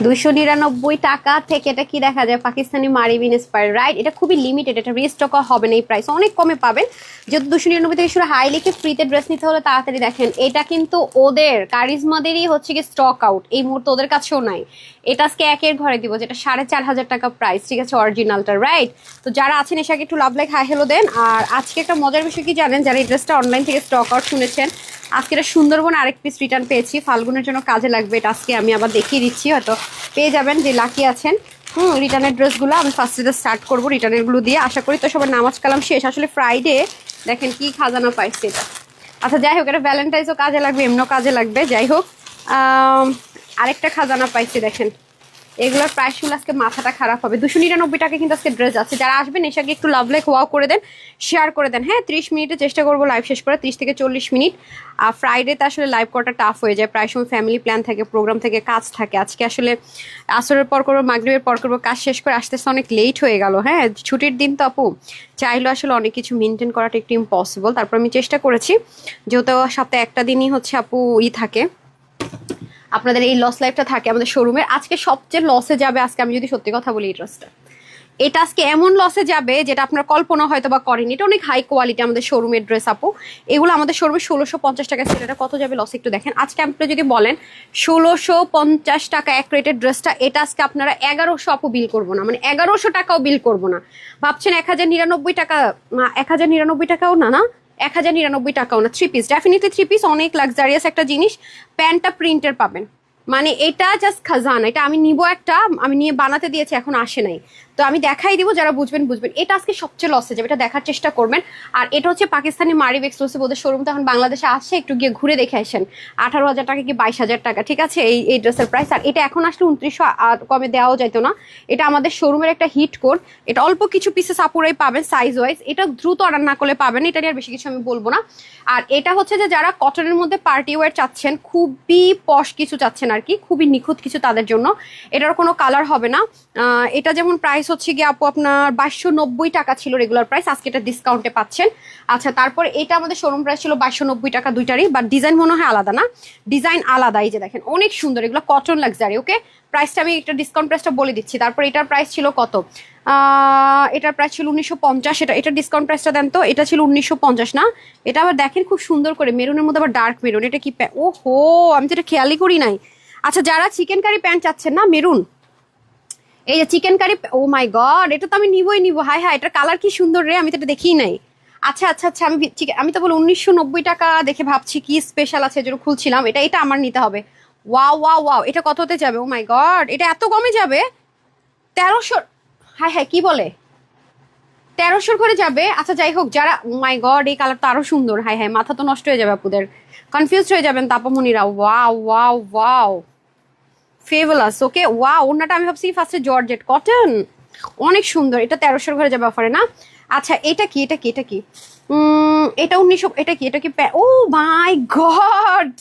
299 টাকা থেকে এটা কি দেখা যায়, পাকিস্তানি মারিবিন ইন্সপায়ার, রাইট? এটা খুবই লিমিটেড, এটা রিস্টক হবে না, এই প্রাইস অনেক কমে পাবেন। যেহেতু 299 থেকে শুরু, হাই লিখে ফ্রিতে ড্রেস নিতে হলে তাড়াতাড়ি দেখেন। এটা কিন্তু ওদের কারিজমাদেরই হচ্ছে কি স্টক আউট, এই মুহূর্তে ওদের কাছেও নাই। এটা আজকে একের ঘরে দিব, যেটা 4500 টাকা প্রাইস, ঠিক আছে, অরিজিনালটা, রাইট? তো যারা আছেন এসে একটু লাভ লাইক হাই হ্যালো দেন। আর আজকে একটা মজার বিষয় কি জানেন, যারা এই ড্রেসটা অনলাইন থেকে স্টক আউট শুনেছেন, আজকে এটা সুন্দরবন আরেক পিস রিটার্ন পেয়েছি, ফাল্গুনের জন্য কাজে লাগবে। এটা আজকে আমি আবার দেখিয়ে দিচ্ছি, হয়তো পেয়ে যাবেন যে লাকি আছেন। রিটার্নের ড্রেসগুলো আমি ফার্স্টে স্টার্ট করবো রিটার্নেরগুলো দিয়ে। আশা করি তো সবার নামাজ কালাম শেষ। আসলে ফ্রাইডে দেখেন কি খাজানা পাইছে এটা। আচ্ছা যাই হোক, এটা ভ্যালেন্টাইন্সও কাজে লাগবে, এমনও কাজে লাগবে। যাই হোক, আরেকটা খাজানা পাইছে দেখেন। এগুলোর প্রাইসগুলো আজকে মাথাটা খারাপ হবে। 299 টাকা কিন্তু আজকে ড্রেস আছে। যারা আসবেন এসে একটু লাভ লাইক ওয়াও করে দেন, শেয়ার করে দেন। হ্যাঁ, 30 মিনিটে চেষ্টা করবো লাইভ শেষ করে, 30 থেকে 40 মিনিট। আর ফ্রাইডেতে আসলে লাইভ করাটা টাফ হয়ে যায়, প্রায় সময় ফ্যামিলি প্ল্যান থাকে, প্রোগ্রাম থেকে, কাজ থাকে। আজকে আসলে আসরের পর করবো, মাগরিবের পর করবো, কাজ শেষ করে আসতে অনেক লেট হয়ে গেল। হ্যাঁ, ছুটির দিন তো আপু, চাইলেও আসলে অনেক কিছু মেনটেন করাটা একটু ইম্পসিবল। তারপর আমি চেষ্টা করেছি, যেহেতু সপ্তাহে একটা দিনই হচ্ছে আপু থাকে, আপনাদের এই লস লাইফটা থাকে আমাদের শোরুমের। আজকে সবচেয়ে লসে যাবে, আজকে আমি যদি সত্যি কথা বলি, এই ড্রেসটা, এটা আজকে এমন লসে যাবে যেটা আপনার কল্পনা হয়তো বা করেন। এটা অনেক হাই কোয়ালিটি আমাদের শোরুমের ড্রেস আপু। এগুলো আমাদের শোরুমে 1650 টাকা ছিল, এটা কত যাবে লস একটু দেখেন। আজকে আপনি যদি বলেন 1650 টাকা এক রেটের ড্রেসটা, এটা আজকে আপনারা 1100 আপু বিল করবো না, মানে 1100 টাকাও বিল করবো না। ভাবছেন 1099 টাকা, 1099 টাকাও না, না 1099 টাকাও না। Three piece, definitely three piece, অনেক লাক্সারিয়াস একটা জিনিস। প্যান্টটা প্রিন্টের পাবেন, মানে এটা জাস্ট খাজানা। এটা আমি নিব একটা, আমি নিয়ে বানাতে দিয়েছি, এখন আসে নাই, তো আমি দেখাই দিব, যারা বুঝবেন বুঝবেন। এটা আজকে সবচেয়ে লসে যাবে, এটা দেখার চেষ্টা করবেন। আর এটা হচ্ছে পাকিস্তানি মারিব এক্সক্লুসিভ, ওদের শোরুম তো এখন বাংলাদেশে আসছে, একটু গিয়ে ঘুরে দেখে আসেন। 18,000 টাকা কি 22,000 টাকা, ঠিক আছে এই ড্রেসের প্রাইস। আর এটা এখন আসলে 2900 কমে দেওয়াও যাইতো না। এটা আমাদের শোরুমের একটা হিট কোড, এটা অল্প কিছু পিসেস আপুরাই পাবেন সাইজ ওয়াইজ। এটা দ্রুত অর্ডার না করলে পাবেন, এটা নিয়ে আর বেশি কিছু আমি বলবো না। আর এটা হচ্ছে যে যারা কটনের মধ্যে পার্টি ওয়্যার চাচ্ছেন, খুবই পশ কিছু চাচ্ছেন আর কি, খুবই নিখুঁত কিছু, তাদের জন্য। এটার কোনো কালার হবে না। এটা যেমন প্রাইস হচ্ছে গিয়ে আপু আপনার 2290 টাকা ছিল রেগুলার প্রাইস, আজকে এটা ডিসকাউন্টে পাচ্ছেন। আচ্ছা, তারপর এটা আমাদের শোরুম প্রাইস ছিল 2290 টাকা দুইটারই, বাট ডিজাইন মনে হয় আলাদা না, ডিজাইন আলাদা। এই যে দেখেন অনেক সুন্দর, এগুলো কটন লাক্সারি। ওকে, প্রাইসটা আমি একটা ডিসকাউন্ট প্রাইসটা বলে দিচ্ছি। তারপর এটার প্রাইস ছিল কত, এটার প্রাইস ছিল 1950। এটা ডিসকাউন্ট প্রাইসটা দেন তো। এটা ছিল 1950 না। এটা আবার দেখেন খুব সুন্দর করে মেরুনের মধ্যে আবার ডার্ক মেরুন। এটা কি, ও হো, আমি তো এটা খেয়ালই করি নাই। আচ্ছা, যারা চিকেন কারি প্যান্ট চাচ্ছেন না, মেরুন, এই যে chicken curry, O my god, এটা তো আমি নিবই। হাই হাই, এটার কালার কি সুন্দর রে, আমি তো এটা দেখিই নাই। আচ্ছা আচ্ছা আচ্ছা, আমি তো বলি 1990 টাকা দেখে ভাবছি কি স্পেশাল আছে, এজন্য খুলছিলাম। এটা আমার নিতে হবে। ওয়াও ওয়াও ওয়াও, এটা কততে যাবে? ও মাই গড, এটা এত কমে যাবে, 1300। হাই হাই, কি বলে, 1300 করে যাবে? আচ্ছা যাই হোক, যারা, ও মাই গড, এই কালারটা আরো সুন্দর। হাই হাই, মাথা তো নষ্ট হয়ে যাবে আপুদের, কনফিউজ হয়ে যাবেন তাপমনিরা। Wow wow wow, fabulous. Okay, wow, ওনাটা আমি ভাবছি ফার্স্টে জর্জেট কটন, অনেক সুন্দর। এটা 1300 ঘরে যাবে অফারে না। আচ্ছা, এটা কি, এটা কি, এটা কি, এটা 1900, এটা কি, এটা কি, ও মাই গড,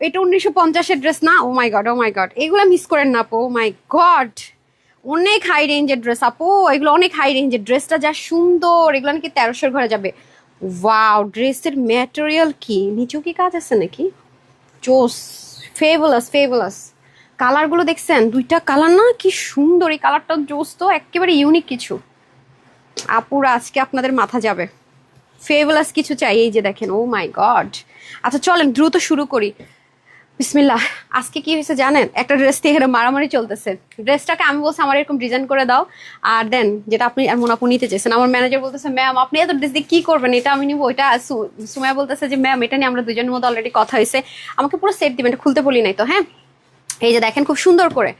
এটা 1950-এর ড্রেস না? ও my god, O my god, এগুলো মিস করেন না আপু। ও মাই গড, অনেক হাই রেঞ্জের ড্রেস আপু, এগুলো অনেক হাই রেঞ্জের। ড্রেসটা যা সুন্দর, এগুলো নাকি 1300 ঘরে যাবে। ওয়াও, ড্রেসের ম্যাটেরিয়াল কি, নিচেও কি কাজ আছে নাকি? জোস, ফেভালাস ফেভালাস। কালারগুলো দেখছেন, দুইটা কালার না, কি সুন্দর। এই কালারটা জোস তো, একেবারে ইউনিক কিছু। আপুরা আজকে আপনাদের মাথা যাবে, ফেভালাস কিছু চাই। এই যে দেখেন, ও মাই গড। আচ্ছা চলেন দ্রুত শুরু করি, বিসমিল্লাহ। আজকে কি হয়েছে জানেন, একটা ড্রেস থেকে এখানে মারামারি চলতেছে। ড্রেসটাকে আমি বলছি আমার এরকম ডিজাইন করে দাও, আর দেন যেটা আপনি এমন আপু নিতে চেয়েছেন। আমার ম্যানেজার বলতেছে, ম্যাম আপনি এত ড্রেস দিয়ে কি করবেন, এটা আমি নিবো। ওইটা সুমাইয়া বলতেছে যে ম্যাম এটা নিয়ে আমরা দুজনের মধ্যে অলরেডি কথা হয়েছে, আমাকে পুরো সেট দিবেন, এটা খুলতে বলি নাই তো। হ্যাঁ, এই যে দেখেন খুব সুন্দর করে,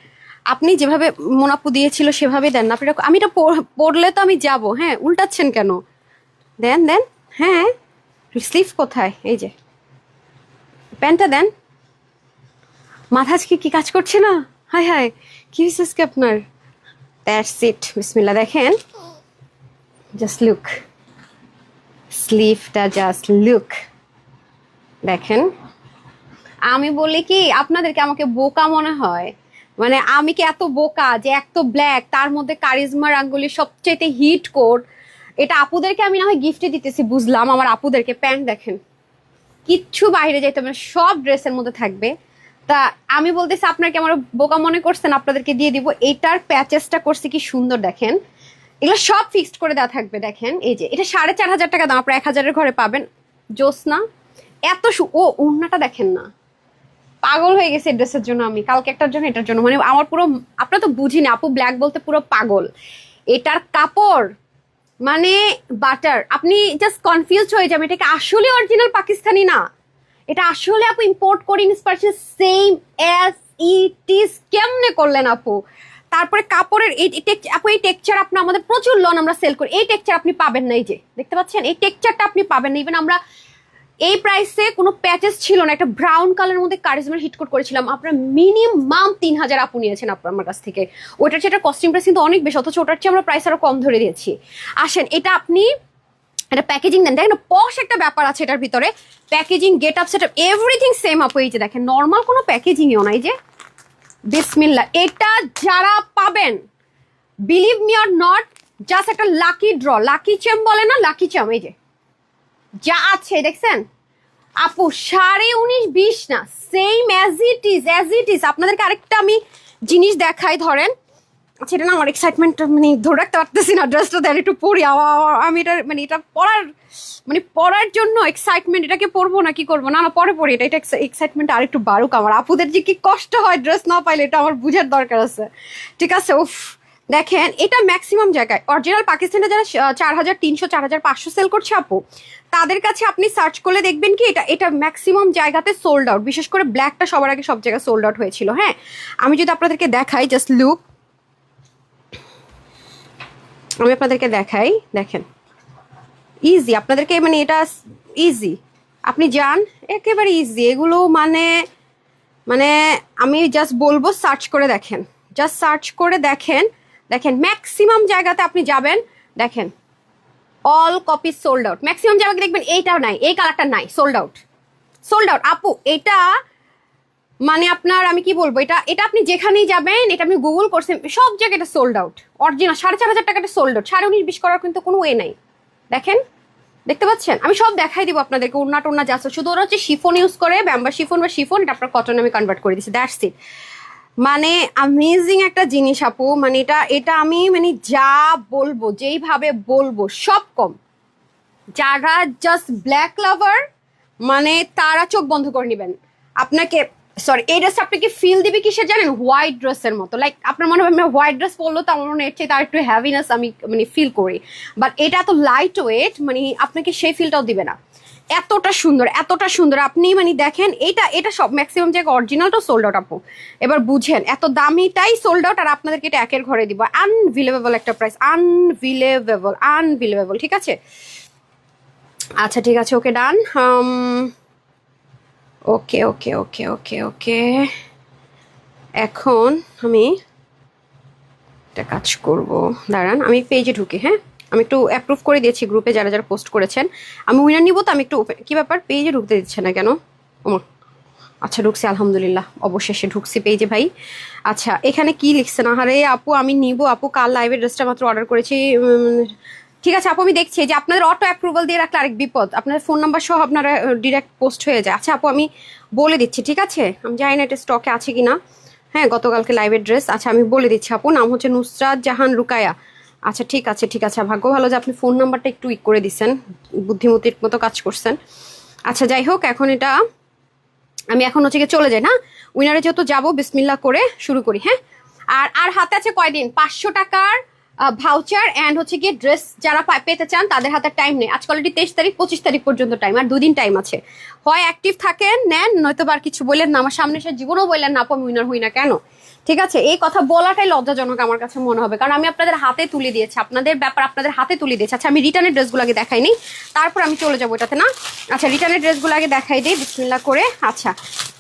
আপনি যেভাবে মোনাপু দিয়েছিল সেভাবে দেন না। আপনি আমি এটা পড়লে তো আমি যাব। হ্যাঁ, উল্টাচ্ছেন কেন, দেন দেন। হ্যাঁ, স্লিভ কোথায়, এই যে প্যান্টটা দেন। মাথা আজকে কি কাজ করছে না? হাই হাই, কি হয়েছে আজকে আপনার? দ্যাটস ইট, বিসমিল্লাহ। দেখেন, জাস্ট লুক, স্লিভটা জাস্ট লুক, দেখেন। আমি বলি কি আপনাদেরকে, আমাকে বোকা মনে হয়? মানে আমি কি এত বোকা যে এত ব্ল্যাক, তার মধ্যে কারিজমা রাঙ্গুলি সবচেয়ে হিট কোড, এটা আপুদেরকে আমি না হয় গিফটে দিতেছি, বুঝলাম। আমার আপুদেরকে প্যান্ট দেখেন, কিচ্ছু বাইরে যাইতে হবে না, সব ড্রেসের মধ্যে থাকবে। তা আমি বলতেছি আপনার কি আমার বোকা মনে করছেন, আপনাদেরকে দিয়ে দিব। এটার প্যাচেসটা করছে কি সুন্দর দেখেন, এগুলো সব ফিক্সড করে দেওয়া থাকবে। দেখেন এই যে এটা 4,500 টাকা দাম, আপনার 1,000-এর ঘরে পাবেন। জোসনা এত ও ওড়নাটা দেখেন না, পাগল হয়ে গেছে ড্রেসের জন্য আমি, কালকে একটার জন্য এটার জন্য, মানে আমার পুরো, আপনারা তো বুঝিনি আপু, ব্ল্যাক বলতে পুরো পাগল। এটার কাপড় মানে বাটার, আপনি জাস্ট কনফিউজড হয়ে যাবেন, এটা কি আসলে অরিজিনাল পাকিস্তানি না, এটা আসলে আপু ইম্পোর্ট করে inspiration same as it is, কেমনে করলেন আপু? তারপরে কাপড়ের এই আপু, এই টেক্সচার আপনি, আমাদের প্রচুর লন আমরা সেল করি, এই টেক্সচার আপনি পাবেন না। এই যে দেখতে পাচ্ছেন, এই টেক্সচারটা আপনি পাবেন না। ইভেন আমরা এই প্রাইসে কোনো প্যাচেস ছিল না, একটা ব্রাউন কালারের মধ্যে কারিজমার হিট কোট করেছিলাম, আপনার মিনিমাম 3,000 আপু নিয়েছেন আপনার আমার কাছ থেকে। ওটার চেয়ে কস্টিং প্রাইস কিন্তু অনেক বেশি, অথচ ওটার চেয়ে আমরা প্রাইস আরো কম ধরে দিয়েছি। আসেন, এটা আপনি এটা প্যাকেজিং দেন, দেখেন পশ একটা ব্যাপার আছে এটার ভিতরে, packaging, get up, set up, everything same আপু। এই যে দেখেন, নর্মাল কোনো প্যাকেজিংও নাই। যে বিসমিল্লাহ, এটা যারা পাবেন, believe me or not, just একটা লাকি ড্র, লাকি চ্যাম বলে না, লাকি চ্যাম। এই যে যা আছে দেখছেন আপু, 19.5-20 না, same as it is, as it is. আপনাদেরকে আরেকটা আমি জিনিস দেখাই, ধরেন। আচ্ছা, এটা না আমার এক্সাইটমেন্ট মানে ধরে রাখতে পারতেছি না, ড্রেসটা দেন একটু পরি। আমি এটা মানে এটা পরার মানে পরার জন্য এক্সাইটমেন্ট, এটাকে পরবো না কি করবো, না না পরে পরি, এটা এক্সাইটমেন্ট আর একটু বাড়ুক। আমার আপুদের যে কি কষ্ট হয় ড্রেস না পাইলে, এটা আমার বুঝার দরকার আছে, ঠিক আছে? উফ, দেখেন এটা ম্যাক্সিমাম জায়গায় অরিজিনাল পাকিস্তানে যারা 4,300 4,500 সেল করছে আপু, তাদের কাছে আপনি সার্চ করলে দেখবেন কি এটা এটা ম্যাক্সিমাম জায়গাতে সোল্ড আউট। বিশেষ করে ব্ল্যাকটা সবার আগে সব জায়গায় সোল্ড আউট হয়েছিল। হ্যাঁ, আমি যদি আপনাদেরকে দেখাই, জাস্ট লুক, আমি আপনাদেরকে দেখাই, দেখেন ইজি, আপনাদেরকে মানে এটা ইজি, আপনি যান একেবারে ইজি এগুলো, মানে মানে আমি জাস্ট বলবো সার্চ করে দেখেন, জাস্ট সার্চ করে দেখেন, দেখেন ম্যাক্সিমাম জায়গাতে আপনি যাবেন, দেখেন all copy sold out. Maximum জায়গায় দেখবেন এইটাও নাই, এই কালারটা নাই, সোল্ড আউট, সোল্ড আউট আপু। এটা মানে আপনার আমি কি বলবো, এটা এটা আপনি যেখানেই যাবেন, এটা আমি গুগল করছি, সব জায়গায় এটা সোল্ড আউট। অরিজিনাল 4,500 টাকাটা সোল্ড আউট, 19.5-20 করার কিন্তু কোনো ওয়ে নাই। দেখেন, দেখতে পাচ্ছেন, আমি সব দেখাই দিব আপনাদেরকে, ওড়না টোড়না যাচ্ছে, শুধু ওরা হচ্ছে শিফন ইউজ করে, ব্যাম্বা শিফন বা শিফন, এটা আপনার কটন আমি কনভার্ট করে দিচ্ছি, দ্যাটস ইট। মানে অ্যামেজিং একটা জিনিস আপু, মানে এটা এটা আমি মানে যা বলবো, যেইভাবে বলবো সব কম। যারা জাস্ট ব্ল্যাক লাভার, মানে তারা চোখ বন্ধ করে নেবেন। আপনাকে সরি, এই ড্রেসটা আপনাকে ফিল দিবে কিসের জানেন, হোয়াইট ড্রেসের মতো। লাইক আপনার মনে হবে হোয়াইট ড্রেস পরলো তো আমার মনে হয় তার একটু হ্যাভিনেস আমি মানে ফিল করি, বাট এটা তো লাইট ওয়েট, মানে আপনাকে সেই ফিলটাও দিবে না। এতটা সুন্দর, এতটা সুন্দর, আপনি মানে দেখেন, এটা এটা সব ম্যাক্সিমাম জায়গায় অরিজিনালটা সোল্ড আউট আপু। এবার বুঝেন, এত দামিটাই সোল্ড আউট, আর আপনাদেরকে এটা একের ঘরে দিব, আনবিলিভেবল একটা প্রাইস, আনবিলিভেবল, আনবিলিভেবল, ঠিক আছে? আচ্ছা ঠিক আছে, ওকে ডান। ওকে ওকে ওকে ওকে ওকে, এখন আমি একটা কাজ করব, দাঁড়ান আমি পেজে ঢুকি। হ্যাঁ, আমি একটু অ্যাপ্রুভ করে দিয়েছি গ্রুপে যারা যারা পোস্ট করেছেন, আমি উইনার নিব তো, আমি একটু কি ব্যাপার পেজে ঢুকতে দিচ্ছে না কেন? আচ্ছা ঢুকছি, আলহামদুলিল্লাহ অবশেষে ঢুকছি পেজে ভাই। আচ্ছা, এখানে কি লিখছেন? আরে আপু আমি নিব আপু, কাল লাইভের ড্রেসটা মাত্র অর্ডার করেছি। ঠিক আছে আপু, আমি দেখছি যে আপনাদের অটো অ্যাপ্রুভাল দিয়ে রাখলে আরেক বিপদ, আপনাদের ফোন নাম্বার সহ আপনারা ডিরেক্ট পোস্ট হয়ে যায়। আচ্ছা আপু, আমি বলে দিচ্ছি, ঠিক আছে? আমি জানি না এটা স্টকে আছে কিনা। হ্যাঁ, গতকালকে লাইভের ড্রেস। আচ্ছা আমি বলে দিচ্ছি আপু, নাম হচ্ছে নুসরাত জাহান রুকায়া। আচ্ছা ঠিক আছে ঠিক আছে, ভাগ্য ভালো যে আপনি ফোন নাম্বারটা একটু উইক করে দিচ্ছেন, বুদ্ধিমতির মতো কাজ করছেন। আচ্ছা যাই হোক, এখন এটা আমি এখন হচ্ছে গিয়ে চলে যাই না, উইনারে যেহেতু যাবো, বিসমিল্লাহ করে শুরু করি। হ্যাঁ, আর আর হাতে আছে কয়দিন, 500 টাকার ভাউচার অ্যান্ড হচ্ছে গিয়ে ড্রেস যারা পেতে চান তাদের হাতে টাইম নেই। আজকাল 23 তারিখ 25 তারিখ পর্যন্ত টাইম, আর 2 দিন টাইম আছে। হয় অ্যাক্টিভ থাকেন নেন, নয়তো আর কিছু বললেন না, আমার সামনে সে জীবনেও বললেন না আপু আমি উইনার হই না কেন। ঠিক আছে, এই কথা বলাটাই লজ্জাজনক আমার কাছে মনে হবে, কারণ আমি আপনাদের হাতে তুলে দিয়েছি, আপনাদের ব্যাপার আপনাদের হাতে তুলে দিয়েছি। আচ্ছা আমি রিটার্নের ড্রেসগুলো আগে দেখাই নিই, তারপর আমি চলে যাবো এটাতে না। আচ্ছা রিটার্নের ড্রেসগুলো আগে দেখাই দিই বিসমিল্লাহ করে। আচ্ছা,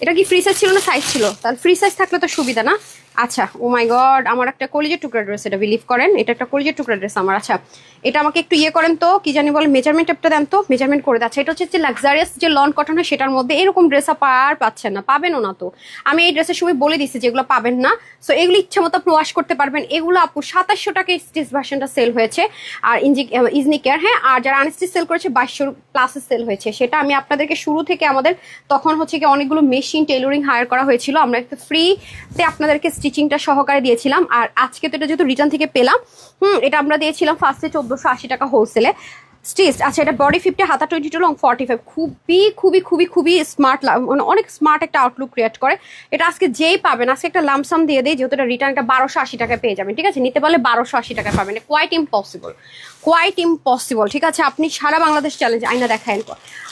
এটা কি ফ্রি সাইজ ছিল না সাইজ ছিল? তাহলে ফ্রি সাইজ থাকলে তো সুবিধা না, আচ্ছা, ও মাই গড, আমার একটা কলিজের টুকরা ড্রেস, এটা বিলিভ করেন, এটা একটা কলিজের টুকরা ড্রেস আমার। আচ্ছা, এটা আমাকে একটু ইয়ে করেন তো, কি জানি বলে, মেজারমেন্ট টেপটা দেন তো, মেজারমেন্ট করে দেয়। এটা হচ্ছে যে লাক্সারিয়াস যে লন কটন হয় সেটার মধ্যে এরকম ড্রেস আপ আর পাচ্ছেন না, পাবেনও না। তো আমি এই ড্রেসের সময় বলে দিচ্ছি যেগুলো পাবেন না। সো এগুলো ইচ্ছা মতো আপনি ওয়াশ করতে পারবেন। এগুলো আপু 2700 টাকা স্টিচ ভার্সনটা সেল হয়েছে, আর ইজনিকের, হ্যাঁ, আর যারা আনস্টিচ সেল করেছে 2200 প্লাসে সেল হয়েছে। সেটা আমি আপনাদেরকে শুরু থেকে আমাদের তখন হচ্ছে কি অনেকগুলো মেশিন টেইলরিং হায়ার করা হয়েছিল, আমরা একটা ফ্রিতে আপনাদেরকে স্টিচিংটা সহকারে দিয়েছিলাম। আর আজকে তো এটা যেহেতু রিটার্ন থেকে পেলাম, এটা আমরা দিয়েছিলাম ফার্স্টে 1480 টাকা হোলসেলে স্টিচ। আচ্ছা, এটা বডি 50, হাতা 22, লং 45। খুবই খুবই খুবই খুবই স্মার্ট, মানে অনেক স্মার্ট একটা আউটলুক ক্রিয়েট করে। এটা আজকে যেই পাবেন, আজকে একটা লামসাম দিয়ে দেয়, যেহেতু এটা রিটার্ন, একটা 1280 টাকায় পেয়ে যাবেন। ঠিক আছে, নিতে পারলে 1280 টাকায় পাবেন। Quite impossible, quite impossible. ঠিক আছে, আপনি সারা বাংলাদেশ চ্যালেঞ্জ আইনা দেখায়েন,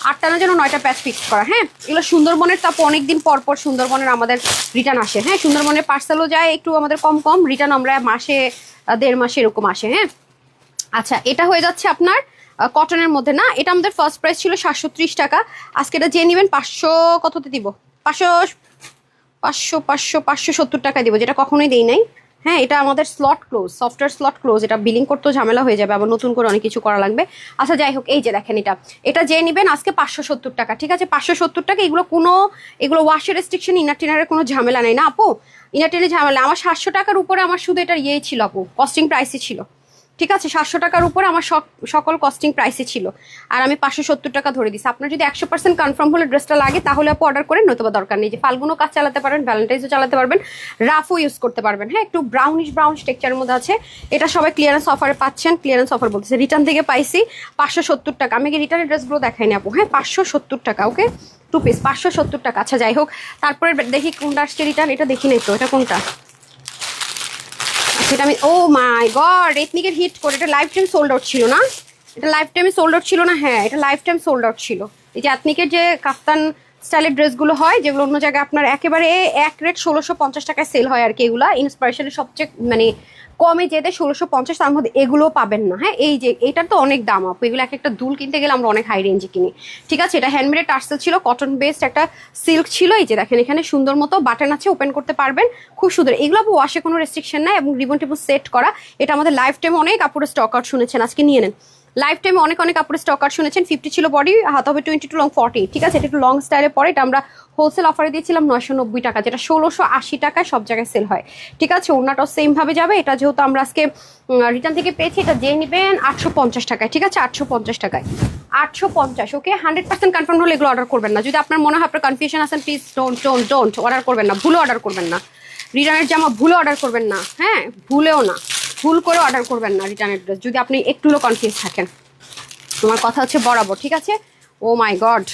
8টা না যেন 9টা প্যাচ ফিক্স করা। হ্যাঁ, এগুলো সুন্দরবনের, তারপর অনেকদিন পর পর সুন্দরবনের আমাদের রিটার্ন আসে। হ্যাঁ, সুন্দরবনের পার্সেলও যায় একটু আমাদের কম কম, রিটার্ন আমরা মাসে 1.5 মাসে এরকম আসে। হ্যাঁ, আচ্ছা, এটা হয়ে যাচ্ছে আপনার কটনের মধ্যে না, এটা আমাদের ফার্স্ট প্রাইস ছিল 730 টাকা। আজকে এটা যে নেবেন 500 কততে দিব, 570 টাকা দিব, যেটা কখনোই দেই নাই। হ্যাঁ, এটা আমাদের slot close, software slot close, এটা বিলিং করতেও ঝামেলা হয়ে যাবে, আবার নতুন করে অনেক কিছু করা লাগবে। আচ্ছা, যাই হোক, এই যে দেখেন, এটা যে নেবেন আজকে 570 টাকা। ঠিক আছে, 570 টাকা। এগুলো ওয়াশের রেস্ট্রিকশন, ইনার টিনারের কোনো ঝামেলা নেই না আপু, ইনার টিনের ঝামেলা। আমার 700 টাকার উপরে আমার শুধু এটা ইয়েই ছিল আপু, কস্টিং প্রাইসই ছিল। ঠিক আছে, 700 টাকার উপর আমার সকল কস্টিং প্রাইসে ছিল, আর আমি 570 টাকা ধরে দিচ্ছি। আপনার যদি 100% কনফার্ম হলে ড্রেসটা লাগে তাহলে আপু অর্ডার করেন, নয়তো দরকার নেই। যে ফাল্গুনও কাজ চালাতে পারবেন, ভ্যালেন্টাইন্সও চালাতে পারবেন, রাফও ইউজ করতে পারবেন। হ্যাঁ, একটু ব্রাউনিশ টেক্সচারের মধ্যে আছে। এটা সবাই ক্লিয়ারেন্স অফারে পাচ্ছেন, ক্লিয়ারেন্স অফার বলতেছে, রিটার্ন থেকে পাইছি 570 টাকা। আমি কি রিটার্নের ড্রেসগুলো দেখাইনি আপু? হ্যাঁ, 570 টাকা। ওকে, 2 পিস 570 টাকা। আচ্ছা, যাই হোক, তারপরে দেখি কোনটা আসছে রিটার্ন, এটা দেখি নাই তো, এটা কোনটা, সেটা আমি, ও মাই গড, এথনিকের হিট করে, এটা লাইফ টাইম সোল্ড আউট ছিল না, এটা লাইফ টাইমে সোল্ড আউট ছিল না। হ্যাঁ, এটা লাইফ টাইম সোল্ড আউট ছিল। এই যে এথনিকের যে কাফতান স্টাইলের ড্রেসগুলো হয়, যেগুলো অন্য জায়গায় আপনার একেবারে এক রেট 1650 টাকায় সেল হয় আর কি, এগুলা ইন্সপিরেশনের সবচেয়ে মানে কমে যেতে 1650, তার মধ্যে এগুলো পাবেন না। হ্যাঁ, এই যে এটার তো অনেক দাম আপু, এগুলো এক একটা দুল কিনতে গেলে আমরা অনেক হাই রেঞ্জে কিনি। ঠিক আছে, এটা হ্যান্ডমেড টার্সেল ছিল, কটন বেসড একটা সিল্ক ছিল। এই যে দেখেন, এখানে সুন্দর মতো বাটন আছে, ওপেন করতে পারবেন, খুব সুন্দর। এগুলো আপু ওয়াশে কোনো রেস্ট্রিকশন নাই, এবং রিবন টিবন সেট করা। এটা আমাদের লাইফ টাইম অনেক কাপড়ের স্টক আউট শুনেছেন, আজকে নিয়ে নেন। লাইফ টাইমে অনেক কাপড়ের স্টক আউট শুনেছেন। 50 ছিল বডি, হাত হবে 22, লং 40। ঠিক আছে, এটা একটু লং স্টাইলে পরে, এটা আমরা হোলসেল অফারে দিয়েছিলাম 990 টাকা, যেটা 1680 টাকায় সব জায়গায় সেল হয়। ঠিক আছে, ওনাটাও সেম ভাবে যাবে। এটা যেহেতু আমরা আজকে রিটার্ন থেকে পেয়েছি, এটা যে নেবেন 850 টাকায়। ঠিক আছে, 850 টাকায়, 850। ওকে, 100% কনফার্ম হলে এগুলো অর্ডার করবেন না। যদি আপনার মনে হয় আপনার কনফিউশন আছেন, প্লিজ ডোন্ট অর্ডার করবেন না, ভুলে অর্ডার করবেন না। রিটার্নের জামা ভুলে অর্ডার করবেন না। হ্যাঁ, ভুলেও না, ভুল করে অর্ডার করবেন না রিটার্নের ড্রেস, যদি আপনি একটু হলেও কনফিউজ থাকেন। তোমার কথা হচ্ছে বরাবর। ঠিক আছে, ও মাই গড।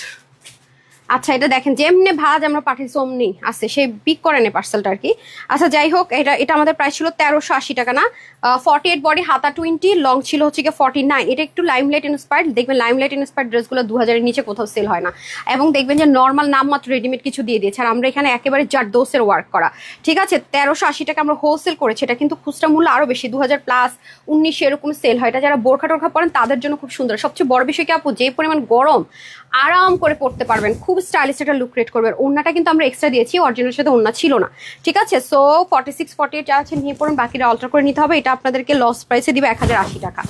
আচ্ছা, এটা দেখেন, যেমনি ভাজ আমরা পাঠিয়েছি অমনি আছে, সেই পিক করে নে পার্সেলটা আর কি। আচ্ছা, যাই হোক, এটা আমাদের প্রাইস ছিল 1380 টাকা না, 48 বডি, হাতা 20, লং ছিল হচ্ছে গিয়ে 49। এটা একটু লাইমলাইট ইন্সপায়ার্ড, দেখবেন লাইমলাইট ইন্সপায়ার্ড ড্রেসগুলো 2000-এর নিচে কোথাও সেল হয় না, এবং দেখবেন যে নর্মাল নামমাত্র রেডিমেড কিছু দিয়ে দিয়েছে, আর আমরা এখানে একেবারে জারদোসের ওয়ার্ক করা। ঠিক আছে, 1380 টাকা আমরা হোলসেল করেছি, এটা কিন্তু খুচরা মূল্য আরো বেশি, 2000 প্লাস 1900 এরকম সেল হয়। এটা যারা বোরখা টোরখা পরেন তাদের জন্য খুব সুন্দর। সবচেয়ে বড় বিষয় কি আপু, যে পরিমাণ গরম, আরাম করে পড়তে পারবেন, খুব স্টাইলিশ একটা লুক ক্রিয়েট করবেন। ওড়নাটা কিন্তু আমরা এক্সট্রা দিয়েছি, অরিজিনালের সাথে ওড়না ছিল না। ঠিক আছে, সো 46, 48 যা আছে নিয়ে পড়ুন, বাকিটা অল্টার করে নিতে হবে। এটা আপনাদেরকে লস প্রাইসে দিবে 1080 টাকা।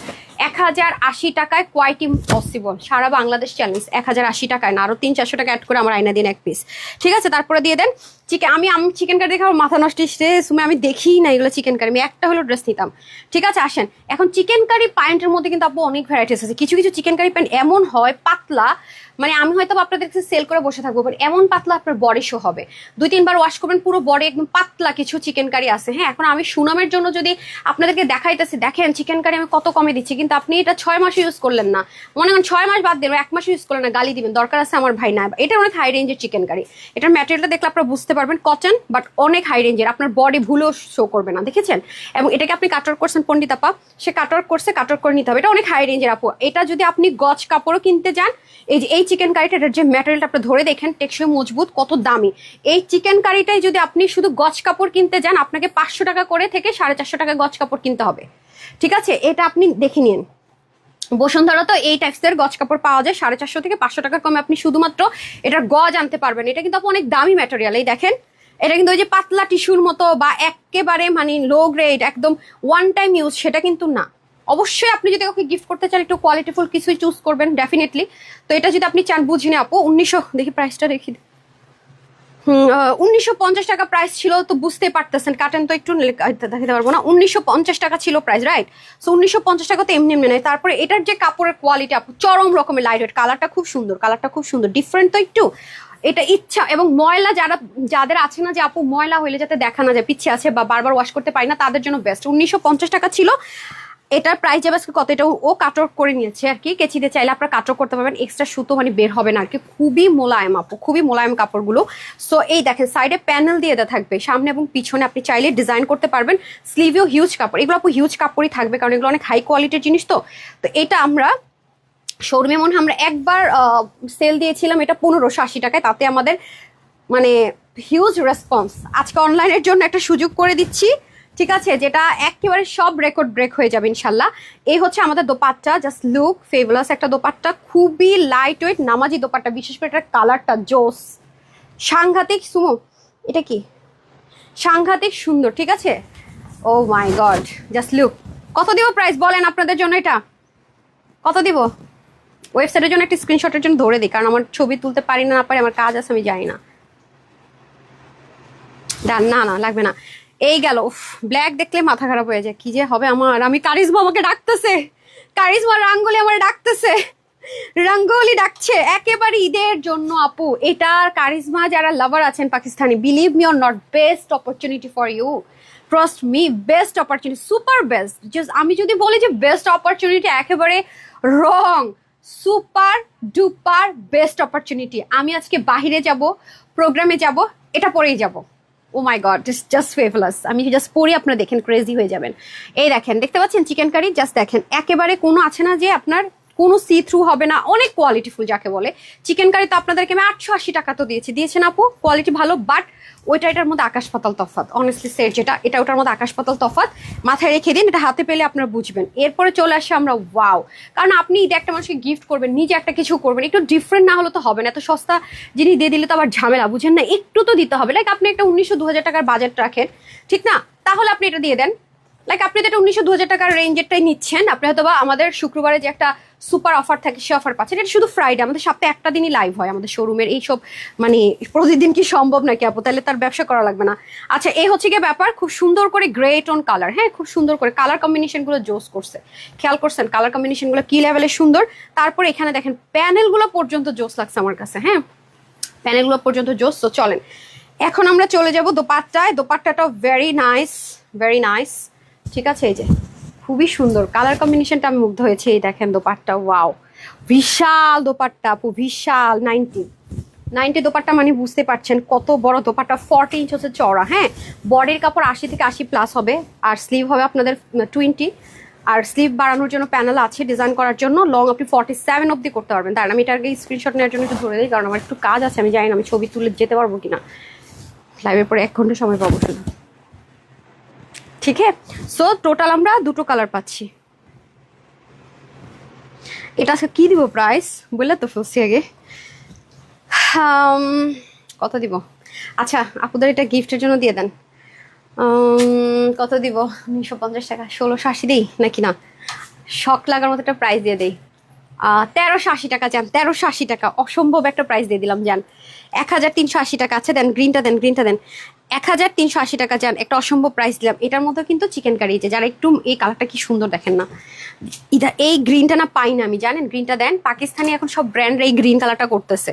1080 টাকায়, কোয়াইট ইম্পসিবল, সারা বাংলাদেশ চ্যালেঞ্জ। 1080 টাকায় না, আরো 300-400 টাকা অ্যাড করে আমার আয়না দিন এক পিস। ঠিক আছে, তারপরে দিয়ে দেন চিকেন। আমি চিকেন কারি দেখে আমার মাথা নষ্ট হচ্ছে, আমি দেখি না এগুলো চিকেন কারি, আমি একটা হলো ড্রেস নিতাম। ঠিক আছে, আসেন এখন চিকেন কারি প্যান্টের মধ্যে কিন্তু আপু অনেক ভ্যারাইটিস আছে। কিছু কিছু চিকেন কারি প্যান্ট এমন হয় পাতলা, মানে আমি হয়তো আপনাদের কাছে সেল করে বসে থাকবো, বাট এমন পাতলা আপনার বডি শো হবে, 2-3 বার ওয়াশ করবেন পুরো বডি একদম পাতলা কিছু চিকেন কারি আছে। হ্যাঁ, এখন আমি সুনামের জন্য যদি আপনাদেরকে দেখাইতেছি, দেখেন চিকেন কারি আমি কত কমে দিচ্ছি, কিন্তু আপনি এটা 6 মাসে ইউজ করলেন না, মনে করেন 6 মাস বাদ দিন, 1 মাসে ইউজ করলেন না, গালি দিবেন, দরকার আছে আমার ভাই না। এটা অনেক হাই রেঞ্জের চিকেন কারি, এটার ম্যাটেরিয়ালটা দেখলে আপনারা বুঝতে পারবেন, কটন বাট অনেক হাই রেঞ্জের, আপনার বডি ভুলেও শো করবে না, দেখেছেন। এবং এটাকে আপনি কাটওয়ার্ক করছেন পন্ডিত আপা, সে কাটওয়ার্ক করছে, কাটওয়ার্ক করে নিতে হবে, এটা অনেক হাই রেঞ্জের আপু। এটা যদি আপনি গজ কাপড়ও কিনতে যান, এই যে এই চিকেন কারিটা, এটার যে ম্যাটেরিয়ালটা আপনি ধরে দেখেন, টেকসই মজবুত, কত দামি। এই চিকেন কারিটাই যদি আপনি শুধু গজ কাপড় কিনতে যান, আপনাকে 500 টাকা করে থেকে 450 টাকা গজ কাপড় কিনতে হবে। ঠিক আছে, এটা আপনি দেখে নিন। বসুন্ধরা তো এই টাইপসের গজ কাপড় পাওয়া যায় 450 থেকে 500 টাকার কমে, আপনি শুধুমাত্র এটার গজ আনতে পারবেন। এটা কিন্তু অনেক দামি ম্যাটেরিয়াল, এই দেখেন এটা কিন্তু ওই যে পাতলা টিস্যুর মতো বা একেবারে মানে লো গ্রেড একদম ওয়ান টাইম ইউজ সেটা কিন্তু না। অবশ্যই আপনি যদি ওকে গিফট করতে চান একটু কোয়ালিটিফুল কিছুই চুজ করবেন ডেফিনেটলি। তো এটা যদি আপনি চান বুঝিনি আপু 1900 দেখি প্রাইসটা দেখি 1950 টাকা প্রাইস ছিল, তো বুঝতে পারতেছেন কাটেন তো একটু দেখাতে পারবো না, 1950 টাকা ছিল প্রাইস রাইট। সো 1950 টাকা তো এমনি এমনি নেই। তারপরে এটার যে কাপড়ের কোয়ালিটি আপু চরম রকমের লাইট ওয়েট, কালারটা খুব সুন্দর, কালারটা খুব সুন্দর ডিফারেন্ট তো একটু। এটা ইচ্ছা এবং ময়লা যাদের আছে না যে আপু ময়লা হইলে যাতে দেখা না যায় পিছিয়ে আছে বা বারবার ওয়াশ করতে পারি না তাদের জন্য বেস্ট। 1950 টাকা ছিল এটার প্রাইস যাবে আজকে কত, এটা ও কাটওয়ার্ক করে নিয়েছে আর কি, কেচিতে চাইলে আপনারা কাটওয়ার্ক করতে পারবেন, এক্সট্রা সুতো মানে বের হবে না আর কি, খুবই মোলায়েম আপু, খুবই মোলায়েম কাপড়গুলো। সো এই দেখেন সাইডে প্যানেল দিয়ে দেওয়া থাকবে, সামনে এবং পিছনে আপনি চাইলে ডিজাইন করতে পারবেন। স্লিভেও হিউজ কাপড়, এগুলো আপু হিউজ কাপড়ই থাকবে কারণ এগুলো অনেক হাই কোয়ালিটির জিনিস। তো এটা আমরা শোরুমে মনে হয় আমরা একবার সেল দিয়েছিলাম এটা 1580 টাকায়, তাতে আমাদের মানে হিউজ রেসপন্স। আজকে অনলাইনের জন্য একটা সুযোগ করে দিচ্ছি, ঠিক আছে, যেটা একেবারে সব রেকর্ড ব্রেক হয়ে যাবে ইনশাল্লাহ। এই হচ্ছে আমাদের দোপাট্টা, জাস্ট লুক ফেবুলাস একটা দোপাট্টা, খুবই লাইট ওয়েট নামাজি দোপাট্টা, বিশেষ করে এটার কালারটা জোস সাংঘাতিক। সুমো এটা কি সাংঘাতিক সুন্দর, ঠিক আছে। ও মাই গড জাস্ট লুক। কত দিব প্রাইস বলেন আপনাদের জন্য, এটা কত দিব? ওয়েবসাইটের জন্য একটা স্ক্রিনশটের জন্য ধরে দিই, কারণ আমার ছবি তুলতে পারি না পারি, আমার কাজ আছে আমি জানি না। না না লাগবে না, এই গেল। ব্ল্যাক দেখলে মাথা খারাপ হয়ে যায়, কি যে হবে আমার। আমি কারিজমা আমাকে ডাকতেছে, কারিজমা রাঙ্গলি আমার ডাকতেছে, রঙ্গোলি ডাকছে একেবারে ঈদের জন্য আপু। এটার কারিজমা যারা লাভার আছেন Pakistani, believe me or not, best opportunity for you, trust me, best opportunity, super best. Just আমি যদি বলি যে বেস্ট অপরচুনিটি একেবারে রং, সুপার ডুপার বেস্ট অপরচুনিটি। আমি আজকে বাহিরে যাব, প্রোগ্রামে যাব, এটা পরেই যাব। Oh my god just fabulous. আমি জাস্ট পরে আপনারা দেখেন ক্রেজি হয়ে যাবেন। এই দেখেন দেখতে পাচ্ছেন চিকেন কারি, জাস্ট দেখেন একেবারে কোনো আছে না যে আপনার কোনো সি থ্রু হবে না, অনেক কোয়ালিটিফুল যাকে বলে। চিকেন কারি তো আপনাদেরকে আমি 880 টাকা তো দিয়েছেন আপু, কোয়ালিটি ভালো, বাট ওইটা এটার মধ্যে আকাশ পাতাল তফাৎ। অনেস্টলি সেট যেটা এটা ওটার মধ্যে আকাশ পাতাল তফাৎ, মাথায় রেখে দিন, এটা হাতে পেলে আপনারা বুঝবেন। এরপরে চলে আসে আমরা ওয়াও, কারণ আপনি এটা একটা মানুষকে গিফট করবেন, নিজে একটা কিছু করবেন, একটু ডিফারেন্ট না হলে তো হবে না। এত সস্তা জিনিস দিয়ে দিলে তো আবার ঝামেলা, বুঝেন না, একটু তো দিতে হবে। লাইক আপনি একটা 1900-2000 টাকার বাজেট রাখেন, ঠিক না, তাহলে আপনি এটা দিয়ে দেন। লাইক আপনি তো এটা 1900-2000 টাকার রেঞ্জেরটাই নিচ্ছেন, আপনি হয়তো বা আমাদের শুক্রবারে যে একটা সুপার অফার থাকে সে অফার পাচ্ছেন। এটা শুধু ফ্রাইডে, আমাদের সপ্তাহে একটা দিনই লাইভ হয় আমাদের শোরুমের এইসব, মানে প্রতিদিন কি সম্ভব নাকি আপু, তাহলে তার ব্যবসা করা লাগবে না। আচ্ছা এই হচ্ছে গিয়ে ব্যাপার, খুব সুন্দর করে গ্রে টোন কালার, হ্যাঁ খুব সুন্দর করে কালার কম্বিনেশনগুলো জোস করছে, খেয়াল করছেন কালার কম্বিনেশনগুলো কি লেভেলের সুন্দর। তারপর এখানে দেখেন প্যানেলগুলো পর্যন্ত জোস লাগছে আমার কাছে, হ্যাঁ প্যানেলগুলো পর্যন্ত জোস। তো চলেন এখন আমরা চলে যাব দোপাট্টায়। দোপাট্টাটাও ভেরি নাইস, ভেরি নাইস, ঠিক আছে। এই যে খুবই সুন্দর কালার কম্বিনেশনটা, আমি মুগ্ধ হয়েছে। এই দেখেন দোপাট্টা, ওয়াও বিশাল দোপাট্টা আপু, বিশাল 90 দোপাট্টা, মানে বুঝতে পারছেন কত বড় দোপাট্টা। 40 ইঞ্চ হচ্ছে চওড়া, হ্যাঁ বডির কাপড় 80 থেকে 80 প্লাস হবে, আর স্লিভ হবে আপনাদের 20, আর স্লিভ বাড়ানোর জন্য প্যানেল আছে ডিজাইন করার জন্য। লং আপনি 47 অব্দি করতে পারবেন। তার আমি এটার আগে স্ক্রিনশট নেওয়ার জন্য একটু ধরে দিই, কারণ আমার একটু কাজ আছে, আমি জানি না আমি ছবি তুলে যেতে পারবো কিনা, লাইভের পরে 1 ঘন্টা সময় পাবো শুধু, ঠিক আছে। সো টোটাল আমরা দুটো কালার পাচ্ছি। এটা আজকে কি দিব প্রাইস বললে তো ফেলছি আগে, কত দিব? আচ্ছা আপুদের এটা গিফটের জন্য দিয়ে দেন, কত দিব? 1950 টাকা, 1680 দিই নাকি না, শখ লাগার মতো একটা প্রাইস দিয়ে দেই। 1380 টাকা যান, 1380 টাকা, অসম্ভব একটা প্রাইস দিয়ে দিলাম যান। 1380 টাকা আছে, দেন গ্রিনটা দেন, গ্রিনটা দেন। 1380 টাকা যান, একটা অসম্ভব প্রাইস দিলাম। এটার মধ্যে কিন্তু চিকেন কারি, যে যারা একটু এই কালারটা কি সুন্দর দেখেন না, এই গ্রিনটা না পাই না আমি, জানেন গ্রিনটা দেন। পাকিস্তানি এখন সব ব্র্যান্ড এই গ্রিন কালারটা করতেছে।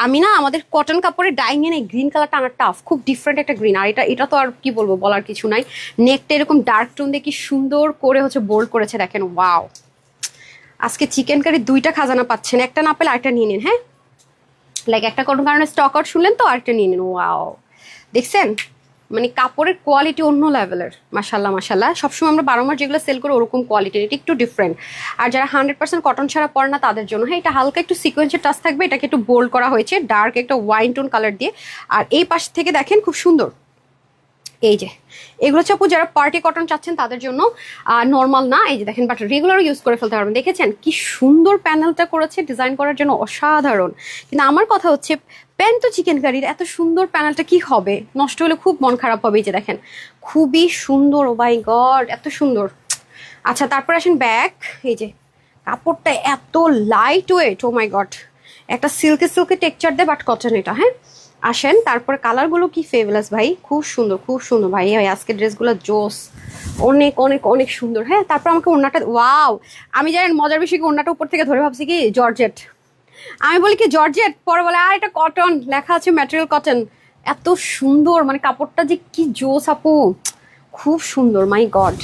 আমি না আমাদের কটন কাপড়ে ডাইং এ এই গ্রিন কালারটা আনার টাফ, খুব ডিফারেন্ট একটা গ্রিন। আর এটা তো আর কি বলবো, বলার কিছু নাই। নেকটা এরকম ডার্ক টোন দিয়ে কি সুন্দর করে হচ্ছে বোল্ড করেছে দেখেন, ওয়াও। আজকে চিকেন কারি 2টা খাজানা পাচ্ছেন, একটা না পেলে আরেকটা নিয়ে নিন, হ্যাঁ লাইক একটা কোনো কারণে স্টক আউট শুনলেন তো আরেকটা নিয়ে নিন। ওয়াও দেখছেন, মানে কাপড়ের কোয়ালিটি অন্য লেভেলের, মাশাল্লাহ মাশাল্লাহ। সবসময় আমরা 12 মাস যেগুলো সেল করি ওরকম কোয়ালিটির, এটা একটু ডিফারেন্ট। আর যারা 100% কটন ছাড়া পরে না তাদের জন্য, হ্যাঁ এটা হালকা একটু সিকোয়েন্সের টাচ থাকবে, এটাকে একটু বোল্ড করা হয়েছে ডার্ক একটা ওয়াইন টোন কালার দিয়ে। আর এই পাশ থেকে দেখেন খুব সুন্দর, এই যে এগুলো হচ্ছে আপু যারা পার্টি কটন চাচ্ছেন তাদের জন্য, নর্মাল না, এই যে দেখেন, বাট রেগুলার ইউজ করে ফেলতে পারবেন। দেখেছেন কি সুন্দর প্যানেলটা করেছে, ডিজাইন করার জন্য অসাধারণ। কিন্তু আমার কথা হচ্ছে প্যান্ট তো চিকেন কারির, এত সুন্দর প্যানেলটা কি হবে, নষ্ট হলে খুব মন খারাপ হবে। এই যে দেখেন খুবই সুন্দর, ও মাই গড এত সুন্দর। আচ্ছা তারপর আসেন ব্যাক, এই যে কাপড়টা এত light weight, O my god, একটা সিল্কে সিল্কে টেক্সচার দেয় বাট কটন এটা। হ্যাঁ আসেন তারপরে কালারগুলো কি ফেভেলাস ভাই, খুব সুন্দর খুব সুন্দর ভাই, আজকের ড্রেসগুলো জোস, অনেক অনেক অনেক সুন্দর। হ্যাঁ তারপর আমাকে ওড়নাটা, ওয়াও, আমি জানেন মজার বিষয় কি, ওড়নাটা উপর থেকে ধরে ভাবছি কি জর্জেট, আমি বলি কি জর্জেট, পরে বলে আর এটা কটন, লেখা আছে ম্যাটেরিয়াল কটন। এত সুন্দর, মানে কাপড়টা যে কি জোস আপু, খুব সুন্দর, মাই গড,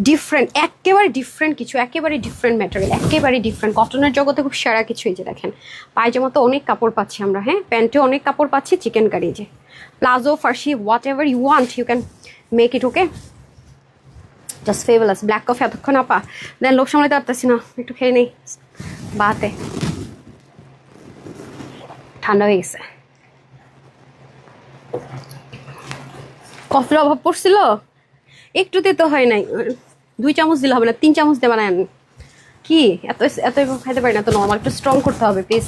ডিফারেন্ট, একেবারে ডিফারেন্ট কিছু, একেবারে ডিফারেন্ট ম্যাটেরিয়াল, একেবারে ডিফারেন্ট, কটনের জগতে খুব সেরা কিছু। এই যে দেখেন পায়জামা তো অনেক কাপড় পাচ্ছি আমরা, হ্যাঁ প্যান্টেও অনেক কাপড় পাচ্ছি, চিকেন কারি, যে প্লাজো ফার্সি whatever you want you can make it, okay just fabulous. Black coffee এতক্ষণ আপা, দেন লোক সামলাতে পারতেছি না, একটু খেয়ে নেই, বাতে ঠান্ডা হয়ে গেছে, কফির অভাব পড়ছিল একটুতে তো হয় নাই, 2 চামচ দিলে হবে না, 3 চামচ দেবা না, কি এত এত খাইতে পারি না তো, নর্মাল একটু স্ট্রং করতে হবে প্লিজ।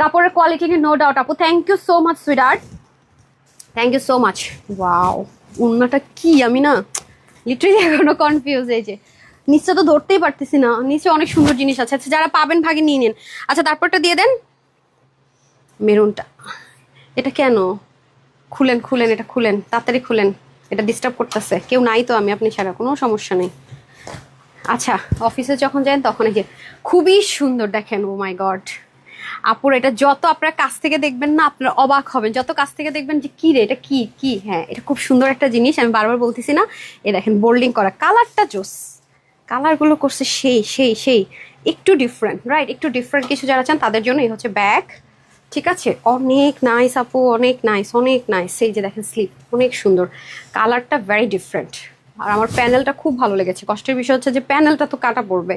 কাপড়ের কোয়ালিটি নিয়ে নো ডাউট আপু, thank you so much sweetheart, thank you so much. Wow উন্নাটা কি, আমি না লিটারেলি এখনো কনফিউজ, এই যে নিচে তো ধরতেই পারতেছি না, নিচে অনেক সুন্দর জিনিস আছে। আচ্ছা যারা পাবেন ভাগে নিয়ে নিন। আচ্ছা তারপরটা দিয়ে দেন মেরুনটা, এটা কেন খুলেন খুলেন, এটা খুলেন তাড়াতাড়ি খুলেন, এটা ডিস্টার্ব করতেছে, কেউ নাই তো আমি আপনি ছাড়া, কোনো সমস্যা নেই। আচ্ছা অফিসে যখন যান তখন এই যে খুবই সুন্দর দেখেন, ও মাই গড আপুর, এটা যত আপনার কাছ থেকে দেখবেন না আপনার অবাক হবেন, যত কাছ থেকে দেখবেন যে কি রে এটা কি কি, হ্যাঁ এটা খুব সুন্দর একটা জিনিস, আমি বারবার বলতেছি না, এ দেখেন বোল্ডিং করা, কালারটা জোস, কালারগুলো করছে সেই সেই সেই, একটু ডিফারেন্ট রাইট, একটু ডিফারেন্ট কিছু যারা চান তাদের জন্য এই হচ্ছে ব্যাগ, ঠিক আছে অনেক নাইস আপু, অনেক নাইস অনেক নাইস। এই যে দেখেন স্লিপ অনেক সুন্দর, কালারটা ভেরি ডিফারেন্ট, আর আমার প্যানেলটা খুব ভালো লেগেছে। কষ্টের বিষয় হচ্ছে যে প্যানেলটা তো কাটা পড়বে,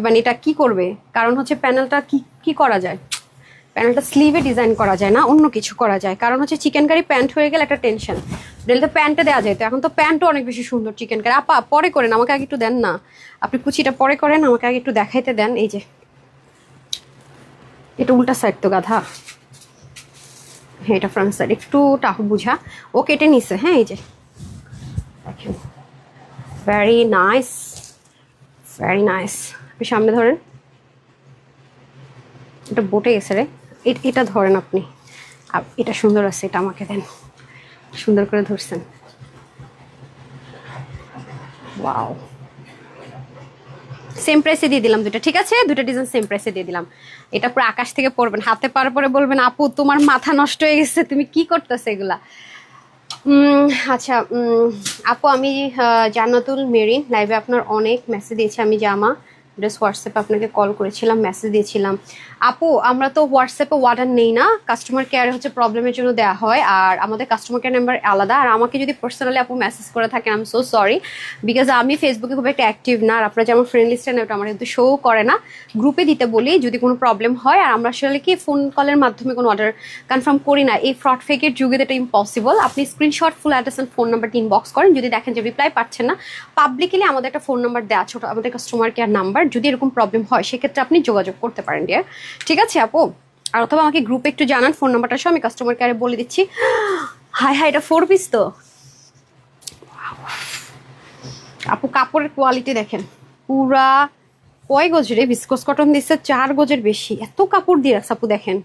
মানে এটা কি করবে, কারণ হচ্ছে প্যানেলটা কি কি করা যায়, প্যানেলটা স্লিভে ডিজাইন করা যায় না, অন্য কিছু করা যায়, কারণ হচ্ছে চিকেন কারি প্যান্ট হয়ে গেলে একটা টেনশন, দিলে তো প্যান্টে দেওয়া যায়, তো এখন তো প্যান্টও অনেক বেশি সুন্দর চিকেন কারি। আপা পরে করেন, আমাকে আগে একটু দেন না, আপনি কুচিটা পরে করেন, আমাকে আগে একটু দেখাইতে দেন। এই যে এটা উল্টা সাইড তো গাধা, হ্যাঁ এটা ফ্রন্ট সাইড, একটু টাফ বুঝা, ও কেটে নিছে, হ্যাঁ এই যে দেখেন ভেরি নাইস ভেরি নাইস। আপনি সামনে ধরেন, এটা বটে গেছে রে, এটা ধরেন আপনি, এটা সুন্দর আছে, এটা আমাকে দেন, সুন্দর করে ধরছেন, ওয়াও সেম প্রাইসে দিয়ে দিলাম দুটো, ঠিক আছে দুটো ডিজাইন সেম প্রাইসে দিয়ে দিলাম। এটা পুরো আকাশ থেকে পড়বেন, হাতে পাওয়ার পরে বলবেন আপু তোমার মাথা নষ্ট হয়ে গেছে, তুমি কি করতেছো এগুলা। আচ্ছা আপু আমি জান্নাতুল মেরিন লাইভে আপনার অনেক মেসেজ দিয়েছি, আমি জামা ড্রেস হোয়াটসঅ্যাপে আপনাকে কল করেছিলাম, মেসেজ দিয়েছিলাম। আপু আমরা তো হোয়াটসঅ্যাপে অর্ডার নেই না, কাস্টমার কেয়ার হচ্ছে প্রবলেমের জন্য দেওয়া হয়, আর আমাদের কাস্টমার কেয়ার নাম্বার আলাদা, আর আমাকে যদি পার্সোনালি আপু মেসেজ করে থাকেন I am so sorry, because আমি ফেসবুকে খুব একটা অ্যাক্টিভ না, আর আপনারা যেমন ফ্রেন্ড লিস্টে নেই ওটা আমার কিন্তু শো করে না, গ্রুপে দিতে বলি যদি কোনো প্রবলেম হয়, আর আমরা আসলে কি ফোন কলের মাধ্যমে কোনো অর্ডার কনফার্ম করি না, এই ফ্রড ফেকের যুগে এটা ইম্পসিবল। আপনি screenshot full address and phone নাম্বারটি ইনবক্স করেন, যদি দেখেন যে রিপ্লাই পাচ্ছেন না, পাবলিকলি আমাদের একটা ফোন নাম্বার দেওয়া ছোট, আমাদের কাস্টমার কেয়ার নাম্বার, যদি এরকম প্রবলেম হয় সেক্ষেত্রে আপনি যোগাযোগ করতে পারেন ডিয়ার, ঠিক আছে আপু, আর অথবা আমাকে গ্রুপে একটু জানান ফোন নাম্বারটা সহ আমি কাস্টমার কেয়ারে বলে দিচ্ছি। হাই হাই এটা 4 পিস তো আপু, কাপড়ের কোয়ালিটি দেখেন, পুরা কয় গজরে ভিসকস কটন দিচ্ছে, 4 গজের বেশি, এত কাপড় দিয়ে রাখছে আপু দেখেন,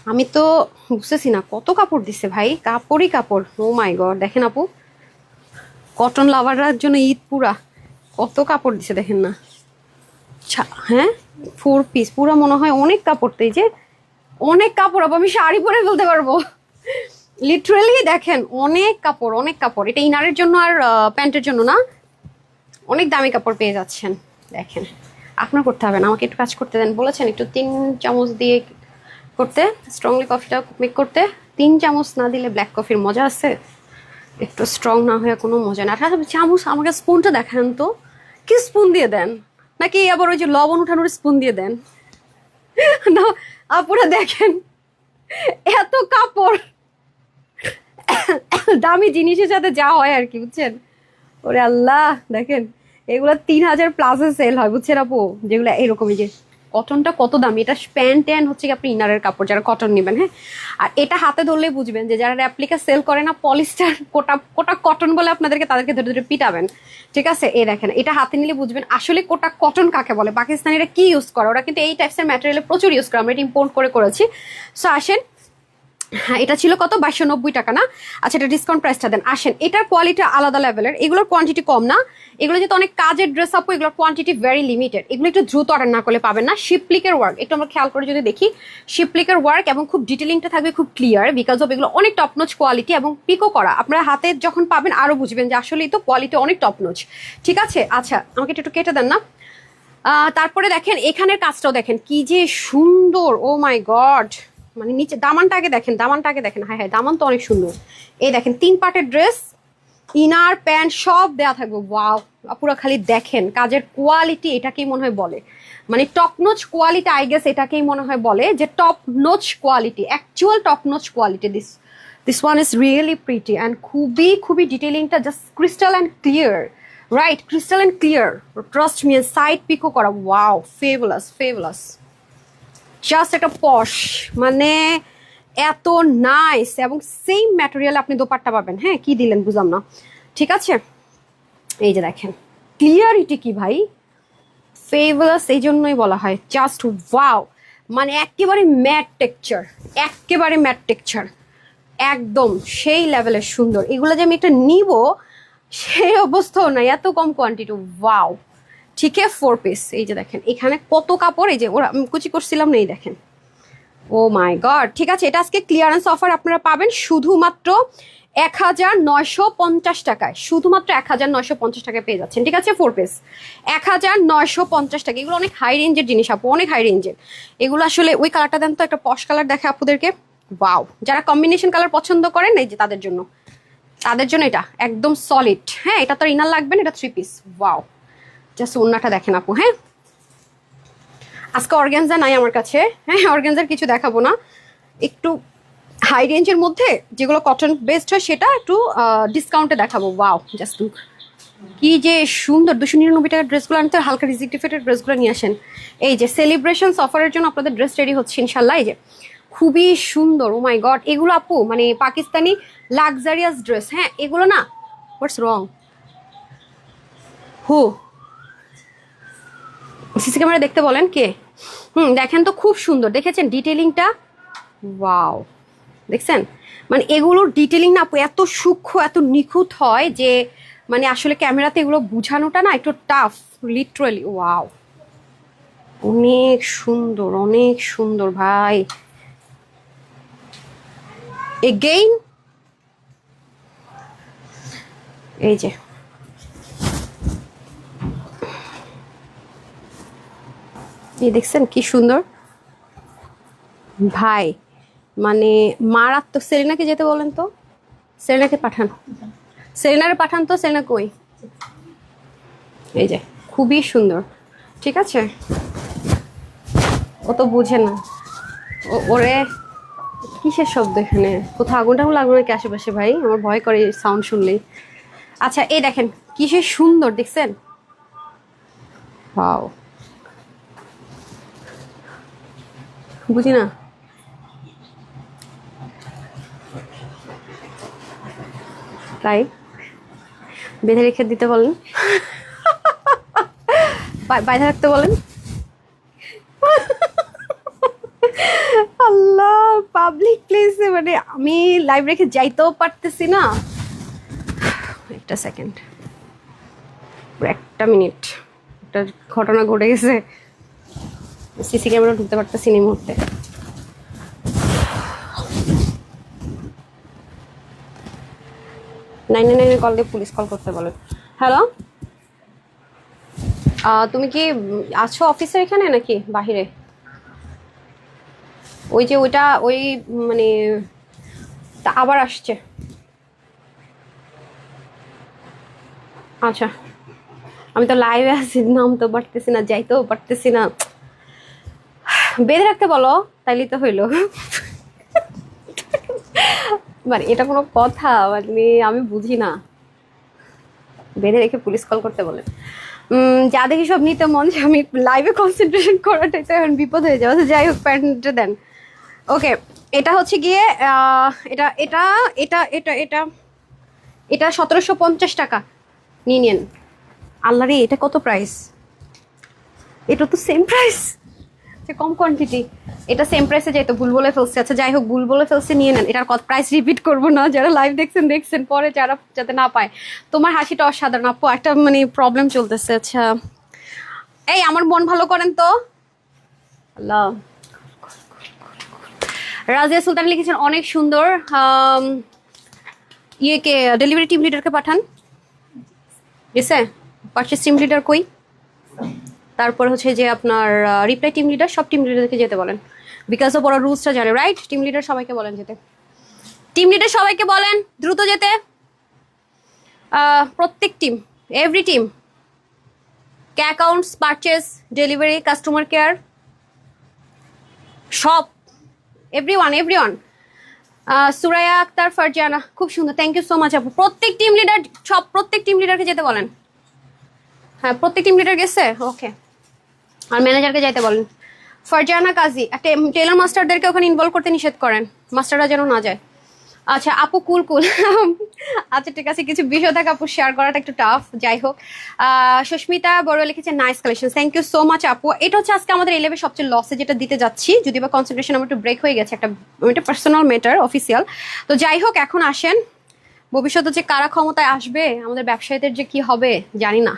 আমি তো বুঝতেছি না কত কাপড় দিচ্ছে ভাই, কাপড়ই কাপড়, ও মাই গড দেখেন আপু, কটন লাভাররার জন্য ঈদ পুরা কত কাপড় দিছে দেখেন না, হ্যাঁ 4 পিস পুরা মনে হয় অনেক কাপড়, তো এই যে অনেক কাপড় আপু, আমি শাড়ি পরে ফেলতে পারবো লিটারেলি, দেখেন অনেক কাপড় অনেক কাপড়, এটা ইনারের জন্য আর প্যান্টের জন্য না, অনেক দামি কাপড় পেয়ে যাচ্ছেন দেখেন। আপনার করতে হবে না, আমাকে একটু কাজ করতে দেন, বলেছেন একটু 3 চামচ দিয়ে করতে, স্ট্রংলি কফিটা মেক করতে, 3 চামচ না দিলে ব্ল্যাক কফির মজা আছে, একটু স্ট্রং না হয়ে কোনো মজা না। চামচ আমাকে স্পুনটা দেখান তো, কি স্পুন দিয়ে দেন, নাকি আবার ওই যে লবণ উঠানোর স্পুন দিয়ে দেন না আপুরা দেখেন, এত কাপড় দামি জিনিসের সাথে যা হয় আর কি বুঝছেন, ওরে আল্লাহ দেখেন এগুলো 3000 প্লাসে সেল হয় বুঝছেন আপু, যেগুলো এরকমই যে কটনটা কত দামি, এটা প্যান্ট অ্যান্ড হচ্ছে কি আপনি ইনারের কাপড় যারা কটন নেবেন, হ্যাঁ। আর এটা হাতে ধরলে বুঝবেন যে যারা রেপ্লিকা সেল করে না পলিস্টার কোটা কোটা কটন বলে আপনাদেরকে তাদেরকে ধরে ধরে পিটাবেন, ঠিক আছে। এই দেখেন এটা হাতে নিলে বুঝবেন আসলে কোটা কটন কাকে বলে, পাকিস্তানিরা কি ইউজ করে, ওরা কিন্তু এই টাইপসের ম্যাটেরিয়াল প্রচুর ইউজ করে, আমরা এটা ইম্পোর্ট করেছি। সো আসেন, হ্যাঁ এটা ছিল কত 2290 টাকা না, আচ্ছা এটা ডিসকাউন্ট প্রাইসটা দেন। আসেন এটার কোয়ালিটি আলাদা লেভেলের, এগুলোর কোয়ান্টিটি কম না, এগুলো যেহেতু অনেক কাজের ড্রেস আপু, এগুলোর কোয়ান্টিটি ভেরি লিমিটেড, এগুলো একটু দ্রুত অর্ডার না করলে পাবেন না। শিপলিকের ওয়ার্ক একটু আমরা খেয়াল করে যদি দেখি, শিপলিকের ওয়ার্ক এবং খুব ডিটেলিংটা থাকবে খুব ক্লিয়ার, বিকজ অফ এগুলো অনেক টপনোচ কোয়ালিটি এবং পিকো করা, আপনারা হাতে যখন পাবেন আরো বুঝবেন যে আসলেই তো কোয়ালিটি অনেক টপনোচ, ঠিক আছে। আচ্ছা আমাকে একটু কেটে দেন না। তারপরে দেখেন এখানের কাজটাও দেখেন কি যে সুন্দর, ও মাই গড, মানে নিচে দামানটা আগে দেখেন, দামানটা আগে দেখেন, হ্যাঁ হ্যাঁ দামান তো অনেক সুন্দর। এই দেখেন 3 পার্টের ড্রেস, ইনার প্যান্ট সব দেয়া থাকবে, ওয়াও। পুরো খালি দেখেন কাজের কোয়ালিটি, এটাকেই মনে হয় বলে মানে top notch quality, I guess এটাকেই মনে হয় বলে যে top notch quality, actual top notch quality. This one is really pretty and খুবই খুবই ডিটেলিংটা just crystal and clear, right, crystal and clear, trust me, side পিকও করা, ওয়াও ফেবুলাস ফেবুলাস, জাস্ট একটা পশ, মানে এত নাইস। এবং সেম ম্যাটেরিয়াল আপনি দোপাট্টা পাবেন, হ্যাঁ কি দিলেন বুঝলাম না, ঠিক আছে। এই যে দেখেন ক্লিয়ারিটি কি ভাই, ফেভারাস, এই জন্যই বলা হয় জাস্ট ওয়াও, মানে একেবারে ম্যাট টেক্সচার, একেবারে ম্যাট টেক্সচার, একদম সেই লেভেলের সুন্দর। এগুলো যে আমি একটা নিব সেই অবস্থাও নাই, এত কম কোয়ান্টিটি, ওয়াও। ঠিক আছে 4 পিস, এই যে দেখেন এখানে কত কাপড়, এই যে ওরা কুচি করছিলাম না, এই দেখেন, ও মাই গড। ঠিক আছে এটা আজকে ক্লিয়ারেন্স অফার আপনারা পাবেন শুধুমাত্র 1950 টাকায়, শুধুমাত্র 1950 টাকায় পেয়ে যাচ্ছেন, ঠিক আছে। 4 পিস 1950 টাকা, এগুলো অনেক হাই রেঞ্জের জিনিস আপু, অনেক হাই রেঞ্জের এগুলো। আসলে ওই কালারটা দেন তো, একটা পশ কালার দেখে আপুদেরকে, ওয়াও। যারা কম্বিনেশন কালার পছন্দ করেন এই যে তাদের জন্য এটা একদম সলিড, হ্যাঁ এটা তো ইনার লাগবে না, এটা 3 পিস, ওয়াও। জাস্ট ওন্নাটা দেখেন আপু, হ্যাঁ আজকে অর্গানজা নাই আমার কাছে, হ্যাঁ অর্গানজার কিছু দেখাবো না, একটু হাই রেঞ্জের মধ্যে যেগুলো কটন বেসড হয় সেটা একটু ডিসকাউন্টে দেখাবো, ওয়াও জাস্ট কি যে সুন্দর। 299 টাকার ড্রেসগুলো আনতে হালকা রিজেক্টিফেটেড ড্রেসগুলো নিয়ে আসেন। এই যে সেলিব্রেশন অফারের জন্য আপনাদের ড্রেস রেডি হচ্ছে ইনশাল্লাহ, এই যে খুবই সুন্দর, ও মাই গড। এগুলো আপু মানে পাকিস্তানি লাক্সারিয়াস ড্রেস, হ্যাঁ এগুলো না, হোয়াটস রং, হু সিসি ক্যামেরা দেখতে বলেন কে, দেখেন তো খুব সুন্দর, দেখেছেন ডিটেলিংটা, ওয়াও দেখছেন, মানে এগুলোর ডিটেলিং না আপু এত সূক্ষ্ম এত নিখুঁত হয় যে মানে আসলে ক্যামেরাতে এগুলো বোঝানোটা না একটু টাফ, লিটারালি, ওয়াও অনেক সুন্দর ভাই। এগেইন এই যে এই দেখছেন কি সুন্দর ভাই, মানে মারাত্মক। সেলিনাকে যেতে বলেন তো, সেলিনাকে পাঠান, সেলিনারে পাঠান তো, সেলিনা কই, এই যে খুবই সুন্দর, ঠিক আছে। ও তো বুঝে না, ওরে কিসের শব্দ এখানে, কোথাও আগুন টাগুন লাগলো নাকি আশেপাশে ভাই, আমার ভয় করে সাউন্ড শুনলেই। আচ্ছা এই দেখেন কিসের সুন্দর, দেখছেন, ওয়াও বুঝি না, তাই বেঁধে রেখে দিতে বলেন, বাইরে রাখতে বলেন। আল্লাহ, পাবলিক প্লেসে মানে আমি লাইভ রেখে যাইতেও পারতেছি না, একটা সেকেন্ড, একটা মিনিট, একটা ঘটনা ঘটে গেছে, সিসি ক্যামেরা ঢুকতে পারতেছি না এই মুহূর্তে। নাইন কল দিয়ে পুলিশ কল করতে বলেন। হ্যালো, তুমি কি আছো অফিসের এখানে নাকি বাহিরে? ওই যে ওইটা ওই মানে আবার আসছে, আচ্ছা আমি তো লাইভে আছি, নামতেও পারতেছি না, যাইতেও পারতেছি না, বেঁধে রাখতে বলো তাইলে তো হইলো। মানে এটা কোনো কথা, মানে আমি বুঝি না, বেঁধে রেখে পুলিশ কল করতে বলেন। যা দেখি সব নিতে মন, আমি লাইভে কনসেন্ট্রেশন করাটাই তো এখন বিপদ হয়ে যাবে। যাই হোক প্যান্টটা দেন। ওকে, এটা হচ্ছে গিয়ে এটা এটা এটা এটা এটা এটা 1750 টাকা নিয়ে নেন। আল্লাহ রে, এটা কত প্রাইস? এটা তো সেম প্রাইস, কম কোয়ান্টিটি, এটা সেম প্রাইসে যাই তো, ভুল বলে ফেলছে। আচ্ছা যাই হোক, ভুল বলে ফেলছে, নিয়ে নেন। এটার কত প্রাইস রিপিট করবো না, যারা লাইভ দেখছেন পরে যারা যাতে না পায়। তোমার হাসিটা অসাধারণ আপু, একটা মানে প্রবলেম চলতেছে। আচ্ছা এই আমার মন ভালো করেন তো। আল্লাহ, রাজিয়া সুলতান লিখেছেন অনেক সুন্দর। ইয়েকে ডেলিভারি টিম লিডারকে পাঠান। গেছে পারচেস টিম লিডার কই? তারপর হচ্ছে যে আপনার রিপ্লাই টিম লিডার, সব টিম লিডারকে যেতে বলেন, বিকজ অফ ওরা রুলসটা জানে, রাইট? টিম লিডার সবাইকে বলেন যেতে, টিম লিডার সবাইকে বলেন দ্রুত যেতে। প্রত্যেক team, every team, accounts, purchase, delivery, customer care, সব, এভরিওয়ান। সুরাইয়া আক্তার, ফারজানা, খুব সুন্দর, থ্যাংক ইউ সো মাচ আপু। প্রত্যেক টিম লিডার, সব প্রত্যেক টিম লিডারকে যেতে বলেন। হ্যাঁ, প্রত্যেক টিম লিডার গেছে, ওকে। আর ম্যানেজারকে যাইতে বলেন। ফারজানা কাজী, টেলার মাস্টারদেরকে ওখানে ইনভলভ করতে নিষেধ করেন, মাস্টাররা যেন না যায়। আচ্ছা আপু, কুল। আচ্ছা ঠিক আছে, কিছু বিষয় থাকে আপু শেয়ার করাটা একটু টাফ, যাই হোক। সুস্মিতা বড় লিখেছে nice collection, thank you so much আপু। এটা হচ্ছে আজকে আমাদের এই লেভেল সবচেয়ে লসে যেটা দিতে যাচ্ছি, যদি বা কনসেন্ট্রেশন আমার একটু ব্রেক হয়ে গেছে, একটা পার্সোনাল ম্যাটার, অফিসিয়াল। তো যাই হোক, এখন আসেন, ভবিষ্যতে যে কারা ক্ষমতায় আসবে, আমাদের ব্যবসায়ীদের যে কি হবে জানি না।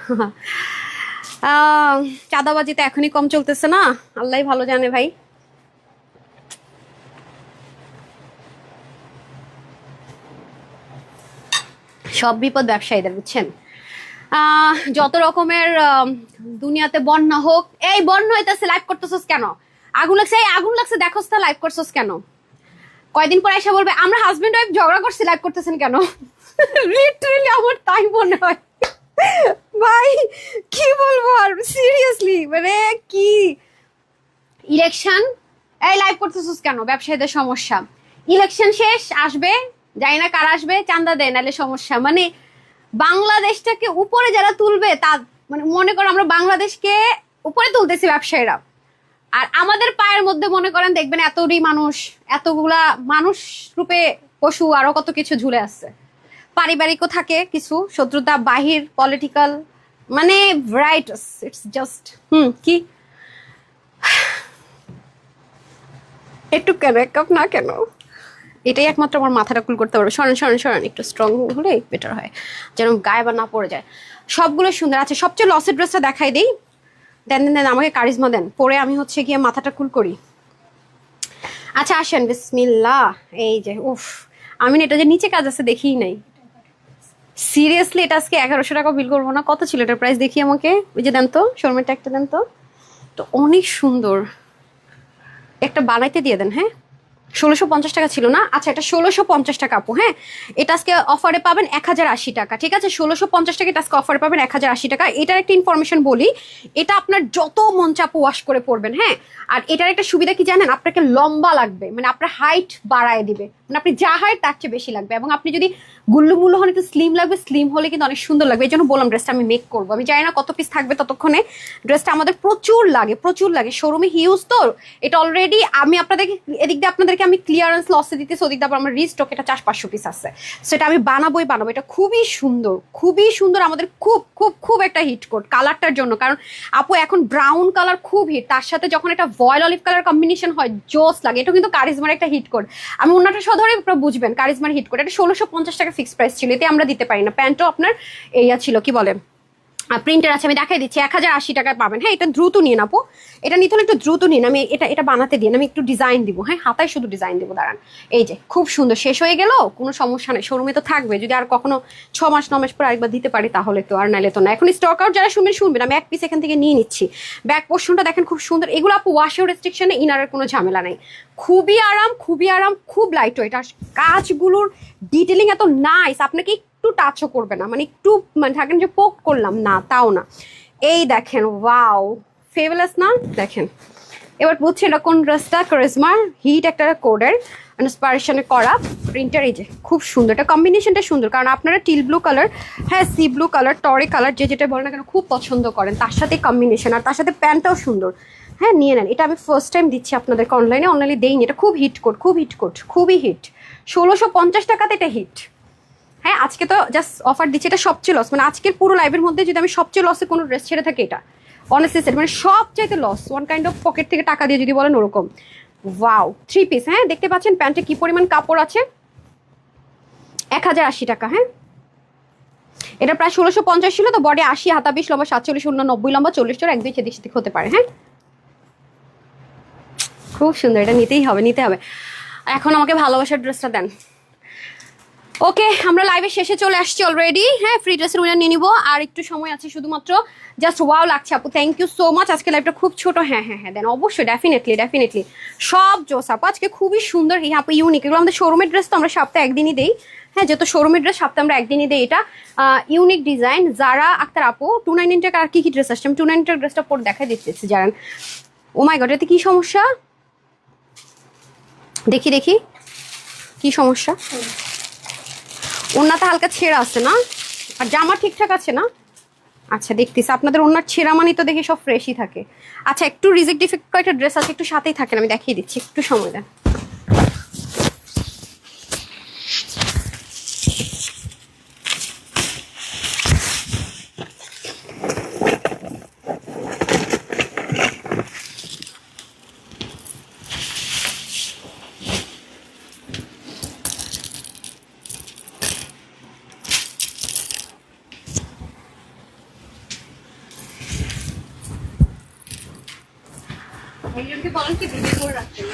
চাঁদাবাজি তো এখনই কম চলতেছে না, আল্লাহ ভালো জানে ভাই। সব বিপদ ব্যবসায়ীদের, বুঝছেন? যত রকমের দুনিয়াতে বন্যা হোক, এই বন্যা হইতেছে, লাইভ করতেছস কেন? আগুন লাগছে, এই আগুন লাগছে, দেখোস তা লাইভ করছস কেন? কয়দিন পর এসে বলবে আমরা হাজবেন্ড ওয়াইফ ঝগড়া করছি, লাইভ করতেছেন কেন? লিটারালি আমার তাই মনে হয় ভাই, কি বলবো আর, সিরিয়াসলি মানে কি ইলেকশন, এই লাইভ করতেছস কেন? ব্যবসায়ীদের সমস্যা, ইলেকশন শেষ আসবে, জানি না কার আসবে, চান্দা দেয় নাহলে সমস্যা। মানে বাংলাদেশটাকে উপরে যারা তুলবে, তা মানে মনে করো আমরা বাংলাদেশকে উপরে তুলতেছি ব্যবসায়ীরা, আর আমাদের পায়ের মধ্যে মনে করেন দেখবেন এতই মানুষ, এতগুলা মানুষ রূপে পশু আরো কত কিছু ঝুলে আছে। পারিবারিকও থাকে কিছু, শত্রুতা বাহির, পলিটিক্যাল, মানে ভ্যারাইটিস, ইটস জাস্ট কি একটু কেন, এক কাপ না কেন, এটাই একমাত্র আমার মাথাটা কুল করতে পারবে। সরেন একটু স্ট্রং হলে বেটার হয়, যেন গায়ে বা না পড়ে যায়। সবগুলো সুন্দর আছে। সবচেয়ে লসের ড্রেসটা দেখাই দিই, দেন আমাকে কারিজমা দেন, পরে আমি হচ্ছে গিয়ে মাথাটা কুল করি। আচ্ছা আসেন, বিসমিল্লাহ। এই যে উফ, আমি না এটা যে নিচে কাজ আছে দেখিই নাই, সিরিয়াসলি এটা আজকে 1100 টাকা বিল করবো না। কত ছিল এটার প্রাইস দেখি আমাকে, ওই যে দেন তো, শর্মের ট্যাগটা দেন তো। তো অনেক সুন্দর, একটা বানাইতে দিয়ে দেন। হ্যাঁ, 1650 টাকা ছিল না? আচ্ছা, এটা 1650 টাকা আপু। হ্যাঁ, এটা আজকে অফারে পাবেন 1080 টাকা, ঠিক আছে? 1650 টাকা এটা আজকে অফারে পাবেন 1080 টাকা। এটার একটা ইনফরমেশন বলি, এটা আপনার যত মন চাপ ওয়াশ করে পড়বেন। হ্যাঁ, আর এটার একটা সুবিধা কি জানেন? আপনাকে লম্বা লাগবে, মানে আপনার হাইট বাড়ায় দিবে, মানে আপনি যা হাইট তার চেয়ে বেশি লাগবে। এবং আপনি যদি গুল্লু মুল্লু হন, একটু স্লিম লাগবে, স্লিম হলে কিন্তু অনেক সুন্দর লাগবে। এই জন্য বললাম ড্রেসটা আমি মেক করবো। আমি জানি না কত পিস থাকবে ততক্ষণে, ড্রেসটা আমাদের প্রচুর লাগে, শোরুমে হিউজ। তো এটা অলরেডি আমি আপনাদেরকে এদিক দিয়ে আপনাদেরকে আমি ক্লিয়ারেন্স লসে দিতেছি, ওদিক দিয়ে আমার রিস্টক এটা 400-500 পিস আছে। সেটা আমি বানাবো। এটা খুবই সুন্দর, আমাদের খুব একটা হিট কোড কালারটার জন্য। কারণ আপু এখন ব্রাউন কালার খুব হিট, তার সাথে যখন একটা ভয়েল অলিভ কালার কম্বিনেশন হয় জোস লাগে। এটা কিন্তু কারিজমার একটা হিট কোড, আমি অন্যটা সধরে বুঝবেন কারিজমার হিট কোড। এটা 1650 টাকা ফিক্স প্রাইস ছিল, এতে আমরা দিতে পারি না। প্যান্টও আপনার এইয়া ছিল, কি বলে প্রিন্টার আছে, আমি দেখাই দিচ্ছি, 1080 টাকায় পাবেন। হ্যাঁ, এটা দ্রুত নিন আপু, এটা নিতে হলে একটু দ্রুত নিন। আমি এটা বানাতে দিন, আমি একটু ডিজাইন দিব। হ্যাঁ, হাতায় শুধু ডিজাইন দিব, দাঁড়ান। এই যে খুব সুন্দর, শেষ হয়ে গেল, কোনো সমস্যা নেই, শোরুমে তো থাকবে। যদি আর কখনো 6 মাস 9 মাস পর আরেকবার দিতে পারি তাহলে তো, আর নাইলে তো না। এখন স্টক আউট যারা শুনবেন, আমি এক পিস এখান থেকে নিয়ে নিচ্ছি। ব্যাক পোর্শনটা দেখেন খুব সুন্দর, এগুলো আপু ওয়াশের রেস্ট্রিকশনে, ইনারের কোনো ঝামেলা নাই। খুবই আরাম, খুব লাইট ওয়েট। আর কাজগুলোর ডিটেলিং এত নাইস, আপনাকে একটু টাচও করবে না, মানে একটু মানে থাকেন যে পোক করলাম না, তাও না। এই দেখেন, ওয়াও, ফেভেলাস না? দেখেন, এবার বুঝছেন এটা কোন ড্রেসটা, কারিজমার হিট একটা কোডের। ইন্সপিরেশনে করা প্রিন্টার। এই যে খুব সুন্দর, এটা কম্বিনেশনটা সুন্দর, কারণ আপনারা টিল ব্লু কালার, হ্যাঁ সি ব্লু কালার, টরে কালার, যে যেটা বলেন না কেন খুব পছন্দ করেন, তার সাথে কম্বিনেশন, আর তার সাথে প্যান্টটাও সুন্দর। হ্যাঁ নিয়ে নেন, এটা আমি ফার্স্ট টাইম দিচ্ছি আপনাদেরকে অনলাইনে দেইনি, এটা খুব হিট কোড, খুবই হিট। 1650 টাকাতে এটা হিট। হ্যাঁ আজকে তো জাস্ট অফার দিচ্ছি, এটা সবচেয়ে লস, মানে আজকের পুরো লাইভের মধ্যে যদি আমি সবচেয়ে লসে কোনো ড্রেস ছেড়ে থাকি এটা অনেস্টলি সেট, মানে সবচাইতে loss, one kind of pocket থেকে টাকা দিয়ে যদি বলেন ওরকম। ওয়াও 3 পিস, হ্যাঁ দেখতে পাচ্ছেন প্যান্টে কি পরিমাণ কাপড় আছে, 1080 টাকা। হ্যাঁ এটা প্রায় 1650 ছিল, তো বডি 80, হাতা 20, লম্বা 47, 90 লম্বা, 40 চোর 1-2 সেদিক সেদিক হতে পারে। হ্যাঁ খুব সুন্দর, এটা নিতেই হবে, নিতে হবে। এখন আমাকে ভালোবাসার ড্রেসটা দেন। ওকে আমরা লাইভের শেষে চলে আসছি অলরেডি। হ্যাঁ ফ্রি ড্রেসের উইনার নিয়ে নিবো, আর একটু সময় আছে শুধুমাত্র। জাস্ট ওয়াও লাগছে আপু, থ্যাংক ইউ সো মাচ। আজকে লাইভটা খুব ছোট, হ্যাঁ দেন অবশ্যই, ডেফিনেটলি সব জোস আপু আজকে খুবই সুন্দর। হ্যাঁ আপু ইউনিক, এগুলো আমাদের শোরুমের ড্রেস তো আমরা সপ্তাহে একদিনই দেই। হ্যাঁ যেহেতু শোরুমের ড্রেস সপ্তাহে আমরা একদিনই দেই। এটা ইউনিক ডিজাইন। যারা আক্তার আপু 299 টাকা আর কি ড্রেস আসছে, আমি 299 টাকার ড্রেসটা পরে দেখাই দিচ্ছি জানেন। ও মাই গড, এতে কি সমস্যা, দেখি কি সমস্যা। ওনাটা হালকা ছেঁড়া আছে না, আর জামা ঠিকঠাক আছে না? আচ্ছা দেখতেছি, আপনাদের ওনার ছেঁড়া মানে তো দেখি সব ফ্রেশই থাকে। আচ্ছা একটু রিজেক্ট ডিফেক্ট কয়েকটা ড্রেস আছে, একটু সাথেই থাকেন, আমি দেখিয়ে দিচ্ছি, একটু সময় দেন। বলেন কি ভিডিও করে রাখছেন,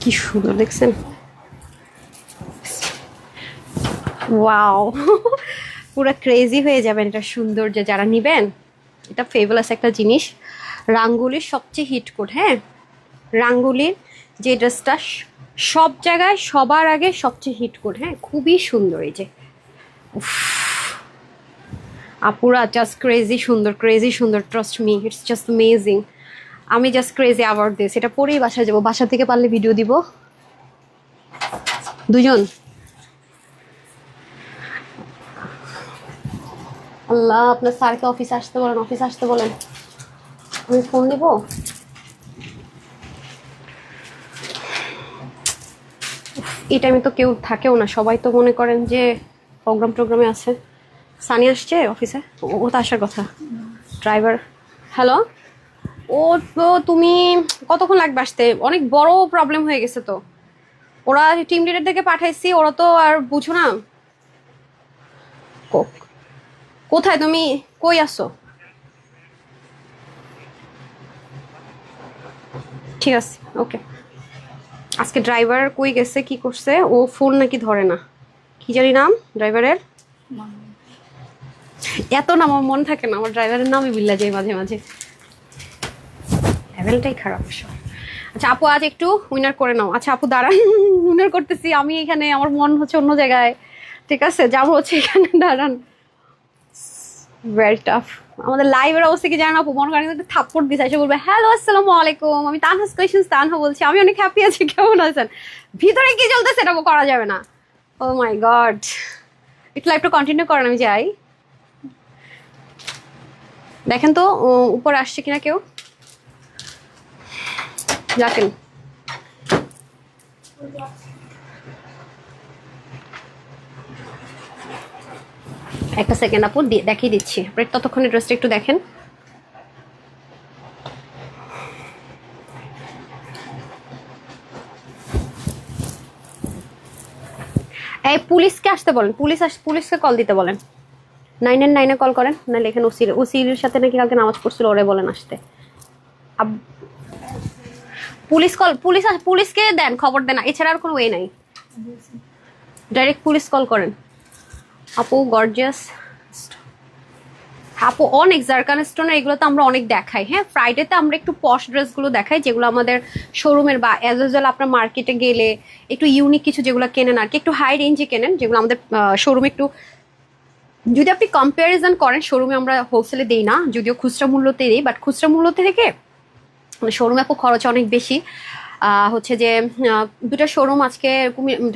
কি সুন্দর দেখছেন, ওয়াও পুরো ক্রেজি হয়ে যাবেন এটা সৌন্দর্য যারা নিবেন। এটা ফেভারাস একটা জিনিস, রাঙ্গুলির সবচেয়ে হিট কোড। হ্যাঁ রাঙ্গুলির যে ড্রেসটা সব জায়গায় সবার আগে সবচেয়ে হিট কোড। হ্যাঁ খুবই সুন্দর, এই যে আপুরা জাস্ট ক্রেজি সুন্দর, trust me, it's just amazing. আমি জাস্ট ক্রেজি অ্যাবাউট দিস। এটা পরেই বাসায় যাবো, বাসা থেকে পারলে ভিডিও দিব দুজন। আল্লাহ আপনার স্যারকে অফিসে আসতে বলেন, আমি ফোন দিব। এই টাইমে তো কেউ থাকেও না, সবাই তো মনে করেন যে প্রোগ্রামে আছে। সানি আসছে অফিসে, ও তো আসার কথা। ড্রাইভার হ্যালো, ও তো তুমি কতক্ষণ লাগবে আসতে? অনেক বড় প্রবলেম হয়ে গেছে তো, ওরা টিম লিডার থেকে পাঠাইছি, ওরা তো আর বুঝো না। কোথায় তুমি, কই আসো? ঠিক আছে ওকে। আজকে ড্রাইভার কই গেছে, কি করছে, ও ফোন নাকি ধরে না, কি জানি নাম ড্রাইভারের, এত নাম আমার মনে থাকে না, আমার ড্রাইভারের নামই বিল্লা যায় মাঝে মাঝে, লেভেলটাই খারাপ। আচ্ছা আপু আজ একটু উইনার করে নাও। আচ্ছা আপু দাঁড়ান, উইনার করতেছি আমি এখানে, আমার মন হচ্ছে অন্য জায়গায়। ঠিক আছে যাবো হচ্ছে এখানে, দাঁড়ান। ভেরি টাফ আমাদের লাইভের অবস্থা কি জানেন আপু, মনে করেন থাপ্পড় দিছে, এসে বলবে হ্যালো আসসালামু আলাইকুম, আমি তানহাস কোয়েশনস তানহা বলছি, আমি অনেক হ্যাপি আছি, কেমন আছেন? ভিতরে কি চলতেছে এটা করা যাবে না। ও মাই গড, একটু লাইভটা কন্টিনিউ করেন, আমি যাই। দেখেন তো উপরে আসছে কিনা কেউ, দেখেন। একটা সেকেন্ড আপু দেখিয়ে দিচ্ছি, আপনি ততক্ষণে ড্রেসটা একটু দেখেন। এই পুলিশকে আসতে বলেন, পুলিশকে কল দিতে বলেন, 999 কল করেন, নাহলে এখানে ওসির সাথে নাকি কালকে নামাজ পড়ছিল, ওরে বলেন আসতে। পুলিশকে দেন, খবর দেন, এছাড়া আর কোনো ওয়ে নাই, ডাইরেক্ট পুলিশ কল করেন। আপু গর্জিয়াস, আপু অনেক জারকান স্টোনের এগুলো তো আমরা অনেক দেখাই, হ্যাঁ ফ্রাইডেতে আমরা একটু পশ ড্রেসগুলো দেখাই যেগুলো আমাদের শোরুমের বা অ্যাজ ইউজুয়াল আপনার মার্কেটে গেলে একটু ইউনিক কিছু যেগুলো কেনেন আর কি, একটু হাই রেঞ্জে কেনেন, যেগুলো আমাদের শোরুমে একটু, যদি আপনি কম্প্যারিজন করেন শোরুমে আমরা হোলসেলে দিই না, যদিও খুচরা মূল্যতে দিই, বাট খুচরা মূল্য থেকে মানে শোরুমে আপু খরচ অনেক বেশি। হচ্ছে যে দুটা শোরুম আজকে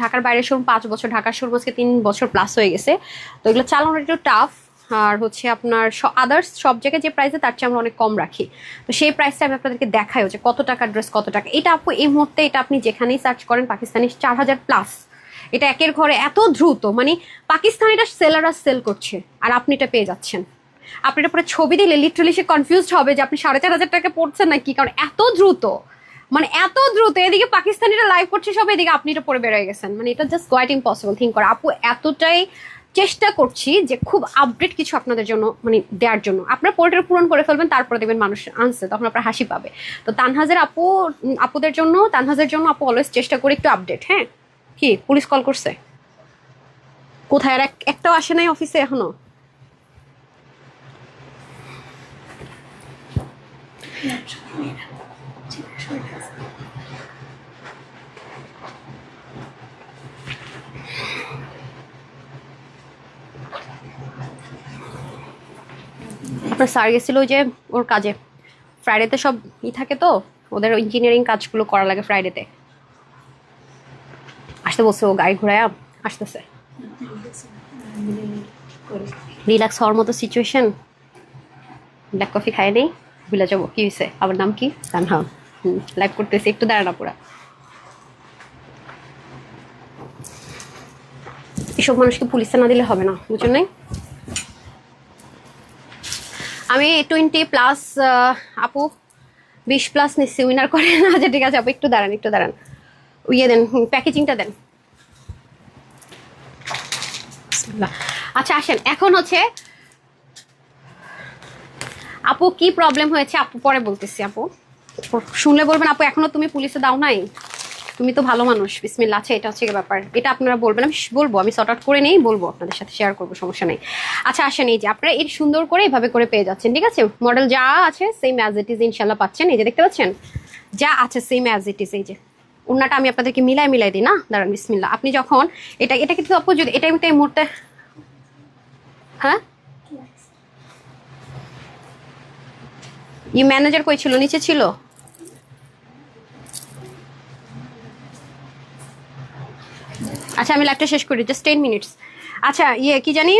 ঢাকার বাইরের শোরুম 5 বছর, ঢাকার শোরুম আজকে 3 বছর প্লাস হয়ে গেছে, তো এগুলো চালানো একটু টাফ। আর হচ্ছে আপনার আদার্স সব জায়গায় যে প্রাইসে তার চেয়ে আমরা অনেক কম রাখি, তো সেই প্রাইসটা আমি আপনাদেরকে দেখাই যে কত টাকার ড্রেস কত টাকা। এটা আপু এই মুহূর্তে এটা আপনি যেখানেই সার্চ করেন পাকিস্তানি 4000 প্লাস, এটা একের ঘরে এত দ্রুত, মানে পাকিস্তানিটা সেলাররা সেল করছে আর আপনি এটা পেয়ে যাচ্ছেন। আপনি এটা পরে ছবি দিলে লিটারালি সে কনফিউজড হবে যে আপনি 4500 টাকা পড়ছেন নাকি, কারণ এত দ্রুত, মানে এত দ্রুত। এদিকে পাকিস্তানিরা লাইভ করছে সব, এদিকে আপনি এটা পরে বেরোয় গেছেন, মানে এটা জাস্ট কোয়াইট ইম্পসিবল থিঙ্ক করা। আপু এতটাই চেষ্টা করছি যে খুব আপডেট কিছু আপনাদের জন্য মানে দেওয়ার জন্য, আপনার পোর্টাল পূরণ করে ফেলবেন, তারপরে দেখবেন মানুষ আনছে, তখন আপনার হাসি পাবে। তো তানহাজের আপুদের জন্য, তানহাজের জন্য আপু অলওয়েজ চেষ্টা করি একটু আপডেট। হ্যাঁ কি পুলিশ কল করছে কোথায়? আর একটাও আসে নাই অফিসে এখনো? আপনার স্যার গেছিল ওই যে ওর কাজে, ফ্রাইডেতে সব থাকে তো ওদের ইঞ্জিনিয়ারিং কাজগুলো করা লাগে ফ্রাইডেতে, আসতে বলছে, ও গাড়ি ঘোড়ায় আসতেছে। রিল্যাক্স হওয়ার মতো সিচুয়েশন, ব্ল্যাক কফি খায় নেই, ভুলে যাবো কি হয়েছে, আমার নাম কি তানহা, লাইভ করতেছি, একটু দাঁড়ানো পুরা। এসব মানুষকে পুলিশে না দিলে হবে না, বুঝুন নাই। আমি 20+ আপু 20+ নিচ্ছি, উইনার করে না। আচ্ছা ঠিক আছে আপু, একটু দাঁড়ান একটু দাঁড়ান, ইয়ে দেন, প্যাকেজিংটা দেন। আচ্ছা আসেন, এখন হচ্ছে আপু কি প্রবলেম হয়েছে আপু পরে বলতেছি, আপু শুনলে বলবেন আপু এখনো তুমি পুলিশে দাও নাই, তুমি তো ভালো মানুষ, বিসমিল্লাহ। আচ্ছা এটা হচ্ছে ব্যাপার, এটা আপনারা বলবেন, আমি বলবো, আমি সর্ট আউট করে নেই, বলবো আপনাদের সাথে শেয়ার করবো, সমস্যা নেই। আচ্ছা আসেন, এই যে আপনারা এর সুন্দর করে এইভাবে করে পেয়ে যাচ্ছেন, ঠিক আছে, মডেল যা আছে সেম অ্যাজ ইট ইজ ইনশাল্লাহ পাচ্ছেন। এই যে দেখতে পাচ্ছেন যা আছে সেম অ্যাজ ইট ইজ। এই যে ওনাটা আমি আপনাদেরকে মিলাই দিই না, দাঁড়ান বিসমিল্লাহ। আপনি যখন এটা কিন্তু আপু যদি এটা এই মুহূর্তে, হ্যাঁ ম্যানেজার কই ছিল? নিচে ছিল। আচ্ছা আমি লাইভটা শেষ করি, জাস্ট 10 মিনিটস। আচ্ছা ইয়ে কি জানি,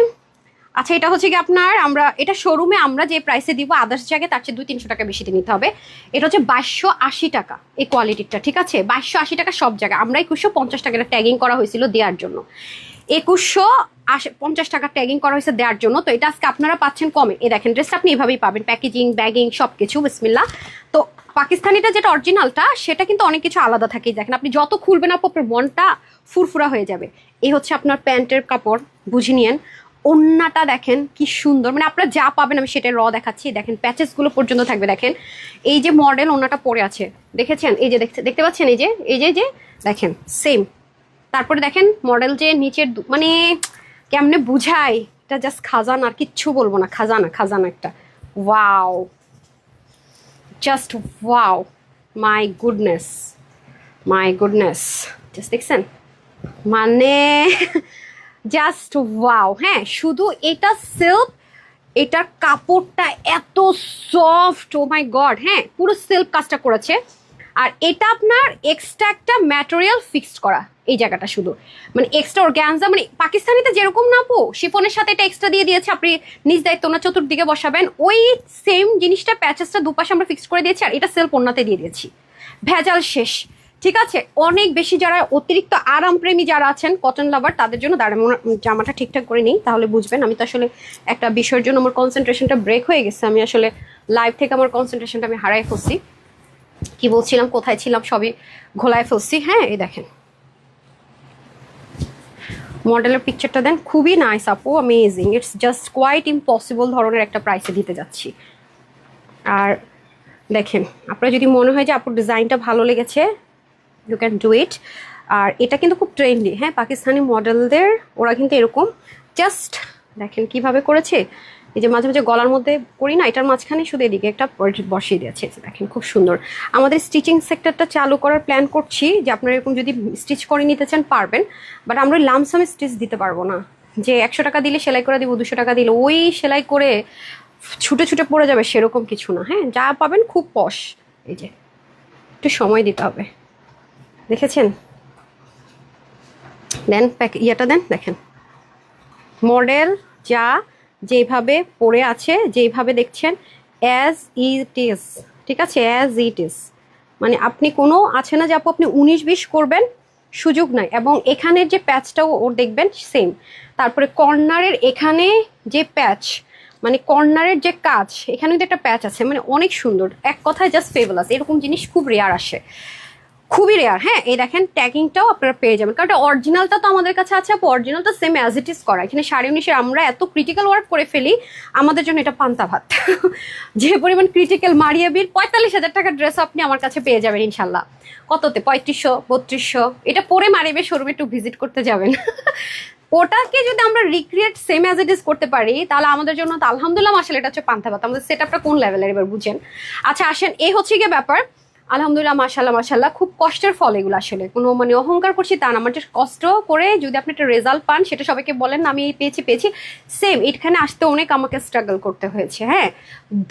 আচ্ছা এটা হচ্ছে কি আপনার, আমরা এটা শোরুমে আমরা যে প্রাইসে দিব আদার্স জায়গায় তার চেয়ে 200-300 টাকা বেশি নিতে হবে। এটা হচ্ছে 2280 টাকা এই কোয়ালিটিটা, ঠিক আছে, 2280 টাকা সব জায়গায়। আমরা 2150 টাকা ট্যাগিং করা হয়েছিল দেওয়ার জন্য, 2150 টাকা ট্যাগিং করা হয়েছে দেওয়ার জন্য। তো এটা আজকে আপনারা পাচ্ছেন কমে। এই দেখেন ড্রেসটা আপনি এভাবেই পাবেন, প্যাকেজিং ব্যাগিং সব কিছু বিসমিল্লাহ। তো পাকিস্তানিটা যেটা অরিজিনালটা সেটা কিন্তু অনেক কিছু আলাদা থাকে, দেখেন আপনি যত খুলবেন আপু আপনার মনটা ফুরফুরা হয়ে যাবে। এই হচ্ছে আপনার প্যান্টের কাপড়, বুঝে নিয়েন। ওন্নাটা দেখেন কি সুন্দর, মানে আপনারা যা পাবেন আমি সেটা দেখাচ্ছি। দেখেন প্যাচেসগুলো পর্যন্ত থাকবে, দেখেন এই যে মডেল ওন্নাটা পরে আছে, দেখেছেন এই যে দেখতে পাচ্ছেন, এই যে দেখেন সেম। তারপরে দেখেন মডেল যে নিচের মানে কেমনে বুঝাই, এটা জাস্ট খাজানা, আর কিচ্ছু বলবো না, খাজানা খাজানা একটা। Wow, just wow, my goodness just দেখছেন, মানে জাস্ট ওয়াও। হ্যাঁ শুধু এটা সিল্ক, এটার কাপড়টা এত সফট, ও মাই গড। হ্যাঁ পুরো সিল্ক কাজটা করেছে, আর এটা আপনার এক্সট্রা একটা ম্যাটেরিয়াল ফিক্সড করা এই জায়গাটা, শুধু মানে এক্সট্রা অর্গ্যানজা, মানে পাকিস্তানিতে যেরকম না আপু শিফনের সাথে এটা এক্সট্রা দিয়ে দিয়েছে, আপনি নিজ দায়িত্ব না চতুর্দিকে বসাবেন, ওই সেম জিনিসটা প্যাচেসটা দুপাশে আমরা ফিক্সড করে দিয়েছি, আর এটা সেলফ ওন্নাতে দিয়ে দিয়েছি, ভেজাল শেষ। ঠিক আছে, অনেক বেশি যারা অতিরিক্ত আরাম প্রেমী যারা আছেন, কটন লাভার, তাদের জন্য জামাটা ঠিকঠাক করে নিই তাহলে বুঝবেন। আমি তো আসলে একটা বিষয়ের জন্য আমার কনসেন্ট্রেশনটা ব্রেক হয়ে গেছে, আমি আসলে লাইভ থেকে আমার কনসেন্ট্রেশনটা আমি হারাই ফেলছি, কি বলছিলাম কোথায় ছিলাম সবই ঘোলায় ফেলছি। হ্যাঁ এই দেখেন মডেলের পিকচারটা দেন, খুবই নাইস আপু, amazing, it's just quite impossible ধরনের একটা প্রাইসে দিতে যাচ্ছি। আর দেখেন আপনার যদি মনে হয় যে আপুর ডিজাইনটা ভালো লেগেছে, ইউ ক্যান ডু ইট। আর এটা কিন্তু খুব ট্রেন্ডি, হ্যাঁ পাকিস্তানি মডেলদের ওরা কিন্তু এরকম জাস্ট দেখেন কিভাবে করেছে, এই যে মাঝে মাঝে গলার মধ্যে করি না, এটার মাঝখানে শুধু এদিকে একটা বসিয়ে দিয়েছে। দেখেন খুব সুন্দর। আমাদের স্টিচিং সেক্টরটা চালু করার প্ল্যান করছি, যে আপনারা এরকম যদি স্টিচ করে নিতে চান পারবেন, বাট আমরা লামসামে স্টিচ দিতে পারবো না, যে 100 টাকা দিলে সেলাই করে দিব, 200 টাকা দিলে ওই সেলাই করে ছুটে ছুটে পড়ে যাবে, সেরকম কিছু না। হ্যাঁ, যা পাবেন খুব পশ। এই যে একটু সময় দিতে হবে, দেখেছেন? দেন ইয়েটা দেন, দেখেন মডেল যা যেভাবে পড়ে আছে, যেভাবে দেখছেন অ্যাজ ইট ইজ, ঠিক আছে, অ্যাজ ইট ইজ। মানে আপনি কোনো আছে না যে আপু আপনি 19-20 করবেন, সুযোগ নাই। এবং এখানের যে প্যাচটাও ওর দেখবেন সেম। তারপরে কর্নারের এখানে যে প্যাচ, মানে কর্নারের যে কাজ, এখানে কিন্তু একটা প্যাচ আছে, মানে অনেক সুন্দর। এক কথায় জাস্ট ফেবুলাস। এরকম জিনিস খুব রেয়ার আসে, খুবই রেয়ার। হ্যাঁ, এই দেখেন ট্যাগিংটাও আপনারা পেয়ে যাবেন, কারণ অরিজিনালটা তো আমাদের কাছে আছে। অরিজিনালটা সেম অ্যাজ ইট ইজ করা। এখানে 19.5 আমরা এত ক্রিটিক্যাল ওয়ার্ক করে ফেলি, আমাদের জন্য এটা পান্তা ভাত। যে পরিমাণ ক্রিটিক্যাল, মারিয়াবির 45,000 টাকার ড্রেস আপনি আমার কাছে পেয়ে যাবেন ইনশাল্লাহ। কততে? 3500, 3200। এটা পরে মারিয়াবির শোরুমে একটু ভিজিট করতে যাবেন। ওটাকে যদি আমরা recreate same as it is করতে পারি, তাহলে আমাদের জন্য তো আলহামদুলিল্লাহ। আসলে এটা হচ্ছে পান্তা ভাত। আমাদের সেট আপটা কোন লেভেলের এবার বুঝেন। আচ্ছা আসেন, এই হচ্ছে গিয়ে ব্যাপার। আলহামদুলিল্লাহ, মাশাল্লাহ মাশাল্লাহ, খুব কষ্টের ফল এগুলো। আসলে কোনো মানে অহংকার করছি তা না, আমার যে কষ্ট করে যদি আপনি একটা রেজাল্ট পান, সেটা সবাইকে বলেন না আমি এই পেয়েছি। সেম এখানে আসতে অনেক আমাকে স্ট্রাগল করতে হয়েছে। হ্যাঁ,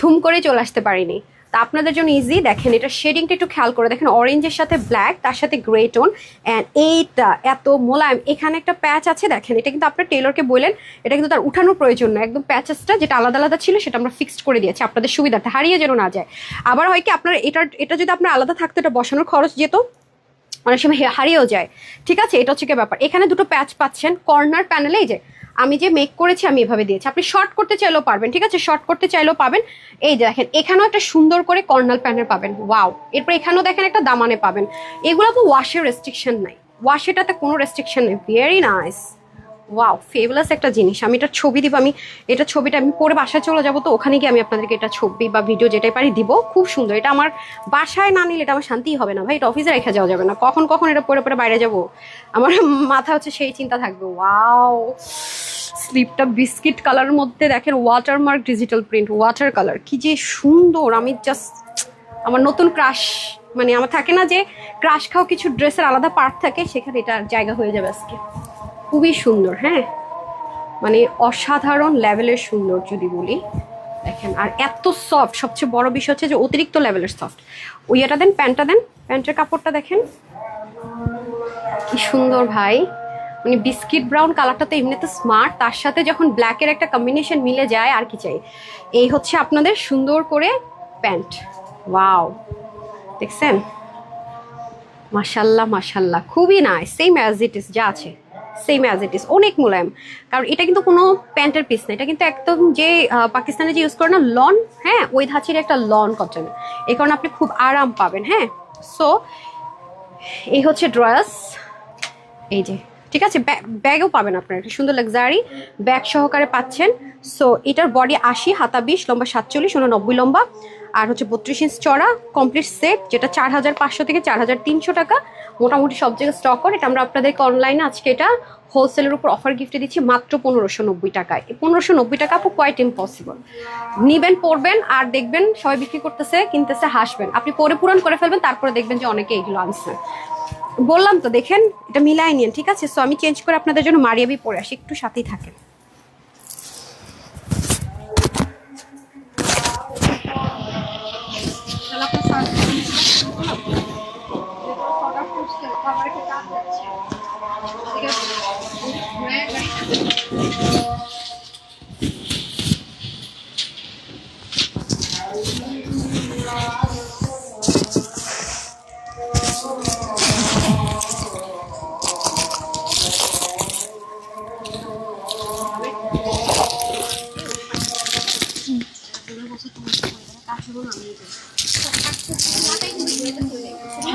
ধুম করে চলে আসতে পারিনি। তা আপনাদের জন্য ইজি। দেখেন এটা শেডিংটা একটু খেয়াল করে দেখেন, অরেঞ্জের সাথে ব্ল্যাক, তার সাথে গ্রে টোন, অ্যান্ড এইটা এত মোলায়েম। এখানে একটা প্যাচ আছে দেখেন, এটা কিন্তু আপনার টেলরকে বললেন, এটা কিন্তু তার উঠানোর প্রয়োজন না। একদম প্যাচেসটা যেটা আলাদা আলাদা ছিল সেটা আমরা ফিক্সড করে দিয়েছি আপনাদের সুবিধাটা, হারিয়ে যেন না যায়। আবার হয় কি আপনার এটা যদি আপনার আলাদা থাকতো, এটা বসানোর খরচ যেত, অনেক সময় হারিয়েও যায়। ঠিক আছে, এটা হচ্ছে কি ব্যাপার। এখানে দুটো প্যাচ পাচ্ছেন কর্নার প্যানেলে। এই যে আমি যে মেক করেছি আমি এভাবে দিয়েছি, আপনি শর্ট করতে চাইলেও পারবেন। ঠিক আছে, শর্ট করতে চাইলেও পাবেন। এই যে দেখেন এখানেও একটা সুন্দর করে কর্নার প্যানেল পাবেন, ওয়াও। এরপর এখানেও দেখেন একটা দামানে পাবেন। এগুলো তো ওয়াশের রেস্ট্রিকশন নাই, ওয়াশেটাতে কোনো রেস্ট্রিকশন নেই। ভেরি নাইস, ওয়াও, ফেবুলাস একটা জিনিস। আমি এটার ছবি দিব, আমি এটা ছবিটা আমি পরে বাসায় চলে যাবো, তো ওখানে গিয়ে আমি আপনাদেরকে এটা ছবি বা ভিডিও যেটাই পারি দিব। খুব সুন্দর। এটা আমার বাসায় না নিলে এটা আমার শান্তিই হবে না ভাই, এটা অফিসে রেখে যাওয়া যাবে না। কখন কখন এটা পরে পরে বাইরে যাব, আমার মাথা হচ্ছে সেই চিন্তা থাকবে। ওয়াও, স্লিপটা বিস্কিট কালারের মধ্যে দেখেন, watermark digital print, water colour, কি যে সুন্দর। আমি জাস্ট আমার নতুন ক্রাশ, মানে আমার থাকে না যে ক্রাশ খাও কিছু ড্রেসের আলাদা পার্ট থাকে, সেখানে এটা জায়গা হয়ে যাবে আজকে। খুবই সুন্দর। হ্যাঁ, মানে অসাধারণ লেভেলের সুন্দর যদি বলি। দেখেন আর এত সফট, সবচেয়ে বড় বিষয় হচ্ছে যে অতিরিক্ত লেভেলের সফট। ওই এটা দেন, প্যান্টটা দেন, প্যান্টের কাপড়টা দেখেন কি সুন্দর ভাই। মানে বিস্কিট ব্রাউন কালারটা তো এমনিতে স্মার্ট, তার সাথে যখন ব্ল্যাকের একটা কম্বিনেশন মিলে যায় আর কি চাই। এই হচ্ছে আপনাদের সুন্দর করে প্যান্ট। ওয়াও, দেখছেন? মাশাল্লাহ মাশাল্লাহ, খুবই nice. Same as it is যা আছে, সেম অ্যাজ ইট ইজ, অনেক মোলায়েম। কারণ এটা কিন্তু কোনো প্যান্টের পিস না, এটা কিন্তু একদম যে পাকিস্তানে যে ইউজ করে না লন, হ্যাঁ ওই ধাঁচের একটা লন কটন। এই কারণে আপনি খুব আরাম পাবেন। হ্যাঁ, সো এই হচ্ছে ড্রেস। এই যে ঠিক আছে, ব্যাগও পাবেন আপনার, একটা সুন্দর লাক্সারি ব্যাগ সহকারে পাচ্ছেন। সো এটার বডি 80, হাতা 20, লম্বা 47, 90 লম্বা, আর হচ্ছে 32 ইঞ্চ চড়া, কমপ্লিট সেট, যেটা 4,500 থেকে 4,300 টাকা মোটামুটি সব জায়গায় স্টক করে। এটা আমরা আপনাদেরকে অনলাইনে আজকে এটা হোলসেলের উপর অফার গিফটে দিচ্ছি মাত্র 1,590 টাকায়। 1,590 টাকা আপু কোয়াইট ইম্পসিবল। নিবেন, পরবেন, আর দেখবেন সবাই বিক্রি করতেছে, কিনতেছে, হাসবেন। আপনি পরে পূরণ করে ফেলবেন, তারপরে দেখবেন যে অনেকে এগুলো আনছে। বললাম তো, দেখেন এটা মিলাই নিন। ঠিক আছে, সো আমি চেঞ্জ করে আপনাদের জন্য মারিয়াবি পরে আসি, একটু সাথেই থাকেন।